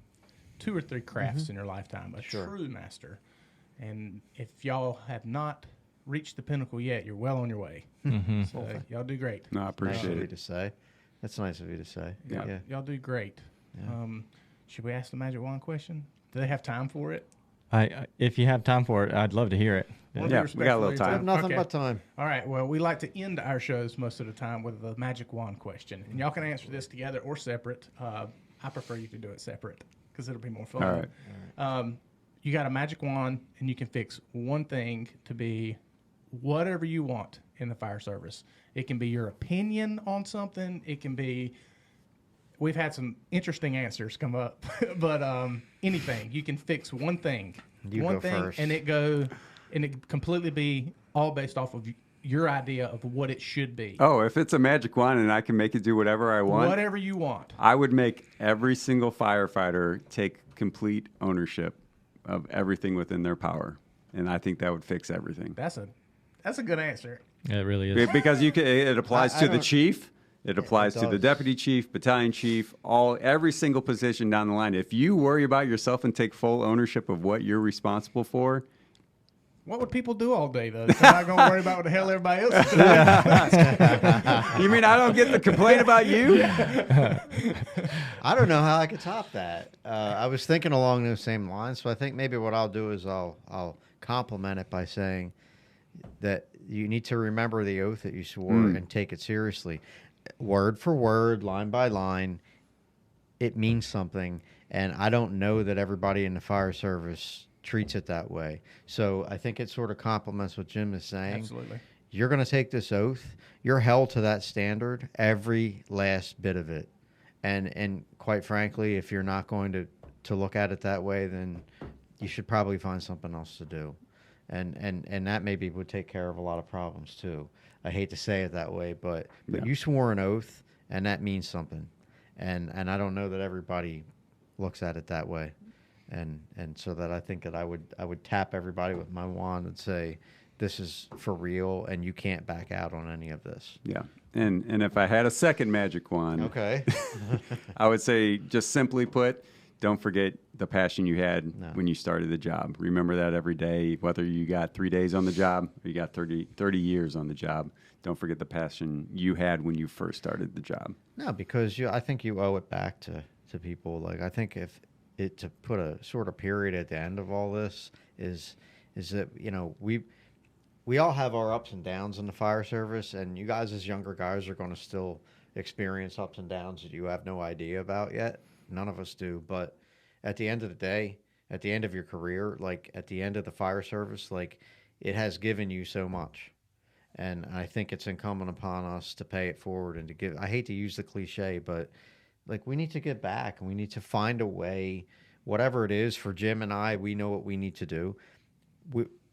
2 or 3 crafts in your lifetime. Sure. True master. And if y'all have not reached the pinnacle yet, you're well on your way. So y'all do great. No, I Nice appreciate of you it. to say. That's nice of you to say. Yeah. Y'all do great. Yeah. Should we ask the magic wand question? Do they have time for it? If you have time for it, I'd love to hear it. Wanna be Yeah, we got a little respectful time. of I your have nothing Okay. but time. All right. Well, we like to end our shows most of the time with the magic wand question, and y'all can answer this together or separate. I prefer you to do it separate because it'll be more fun. All right. You got a magic wand, and you can fix one thing to be whatever you want in the fire service. It can be your opinion on something. It can be. We've had some interesting answers come up, but anything you can fix one thing. You one go thing, first. and it completely be all based off of your idea of what it should be. Oh, if it's a magic wand and I can make it do whatever I want, Whatever you want. I would make every single firefighter take complete ownership of everything within their power, and I think that would fix everything. That's a good answer. Yeah, it really is. Because it applies I to the don't- chief, it applies to the does. deputy chief, battalion chief, every single position down the line. If you worry about yourself and take full ownership of what you're responsible for, What would people do all day though? They're not going to worry about what the hell everybody else is doing. you mean I don't get to complain about you? I don't know how I could top that. I was thinking along those same lines, so I think maybe what I'll do is I'll compliment it by saying that you need to remember the oath that you swore and take it seriously. Word for word, line by line, it means something, and I don't know that everybody in the fire service treats it that way. So I think it sort of complements what Jim is saying. Absolutely. You're going to take this oath. You're held to that standard, every last bit of it. And quite frankly, if you're not going to to look at it that way, then you should probably find something else to do. And that maybe would take care of a lot of problems too. I hate to say it that way, but you swore an oath, and that means something. And I don't know that everybody looks at it that way. And so that I think that I would tap everybody with my wand and say, this is for real, and you can't back out on any of this. Yeah. And if I had a second magic wand, Okay. I would say, just simply put, don't forget the passion you had when you started the job. Remember that every day, whether you got 3 days on the job or you got 30 years on the job. Don't forget the passion you had when you first started the job. No, because I think you owe it back to people. Like, I think to put a sort of period at the end of all this is that, we all have our ups and downs in the fire service, and you guys as younger guys are going to still experience ups and downs that you have no idea about yet. None of us do. But at the end of the day, at the end of your career, like at the end of the fire service, like it has given you so much. And I think it's incumbent upon us to pay it forward and to give. I hate to use the cliche, but like we need to give back, and we need to find a way, whatever it is. For Jim and I, we know what we need to do.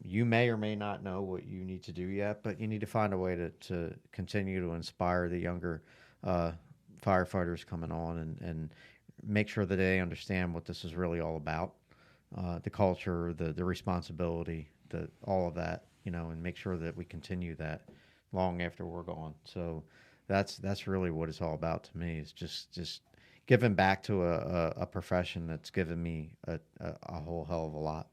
You may or may not know what you need to do yet, but you need to find a way to continue to inspire the younger firefighters coming on and make sure that they understand what this is really all about, the culture, the responsibility, all of that, and make sure that we continue that long after we're gone. So that's really what it's all about to me, is just giving back to a profession that's given me a whole hell of a lot.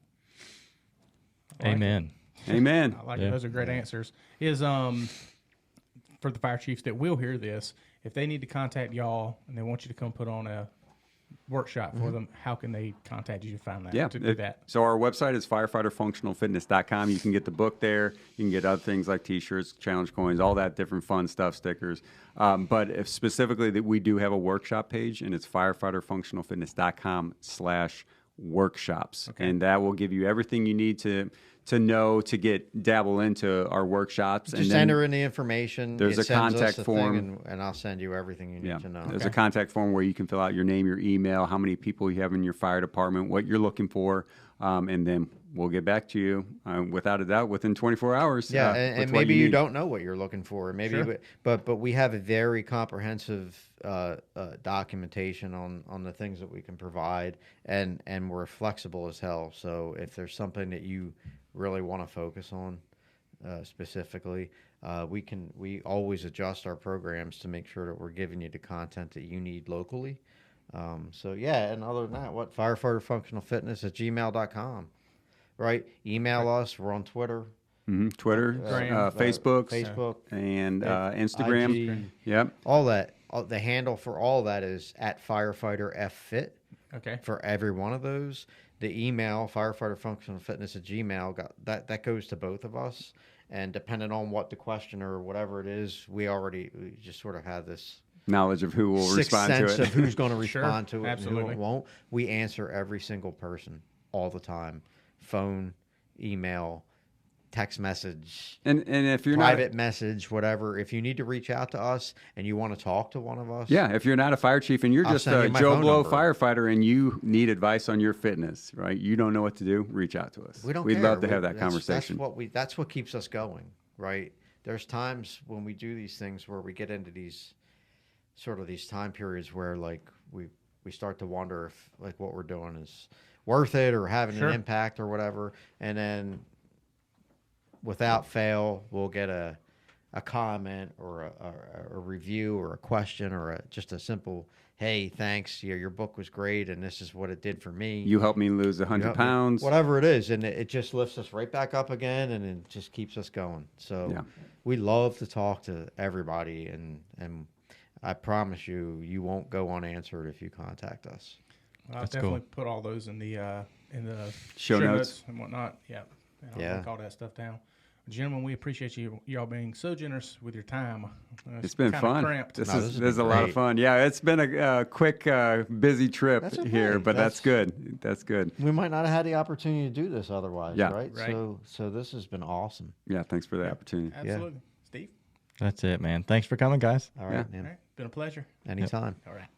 Amen. Amen. I like it. Those are great answers. Is for the fire chiefs that will hear this, if they need to contact y'all and they want you to come put on a workshop for them, how can they contact you to find that? To do that. So our website is firefighterfunctionalfitness.com. You can get the book there. You can get other things like T-shirts, challenge coins, all that different fun stuff, stickers. But if specifically that we do have a workshop page, and it's firefighterfunctionalfitness.com/workshops, and that will give you everything you need to know to dabble into our workshops. Just and then enter in the information. There's a contact form, and I'll send you everything you need to know. There's a contact form where you can fill out your name, your email, how many people you have in your fire department, what you're looking for, and then we'll get back to you without a doubt within 24 hours. Yeah, and maybe you don't know what you're looking for. Maybe, but we have a very comprehensive documentation on the things that we can provide, and we're flexible as hell. So if there's something that you really want to focus on specifically, we always adjust our programs to make sure that we're giving you the content that you need locally. And other than that, firefighterfunctionalfitness@gmail.com, right? Email us. We're on Twitter. Twitter, Facebook, and Instagram. IG, yep. All that. The handle for all that is @firefighterffit. Okay. For every one of those. The email, firefighterfunctionalfitness@gmail, that goes to both of us. And depending on what the question or whatever it is, we just sort of have this knowledge of who will respond to it. Sense of who's going to respond to it absolutely. and who won't. We answer every single person all the time. Phone, email, text message, and if you're private message, whatever. If you need to reach out to us and you want to talk to one of us, if you're not a fire chief and you're just a Joe Blow firefighter and you need advice on your fitness, right? You don't know what to do, reach out to us. We'd care. Love to have that conversation. That's what keeps us going, right? There's times when we do these things where we get into these time periods where like we start to wonder if like what we're doing is worth it or having an impact or whatever, and then without fail, we'll get a comment or a review or a question or just a simple, hey, thanks, your book was great, and this is what it did for me. You helped me lose 100 pounds. Whatever it is, and it just lifts us right back up again, and it just keeps us going. So we love to talk to everybody, and I promise you won't go unanswered if you contact us. I'll definitely put all those in the show notes and whatnot. Yeah. And I'll link all that stuff down. Gentlemen, we appreciate y'all being so generous with your time. It's been fun. Cramped. This is a lot of fun. Yeah, it's been a quick, busy trip here, but that's good. That's good. We might not have had the opportunity to do this otherwise, right? Right. So this has been awesome. Yeah, thanks for the opportunity. Absolutely. Steve? That's it, man. Thanks for coming, guys. All right, man. All right. Been a pleasure. Anytime. All right.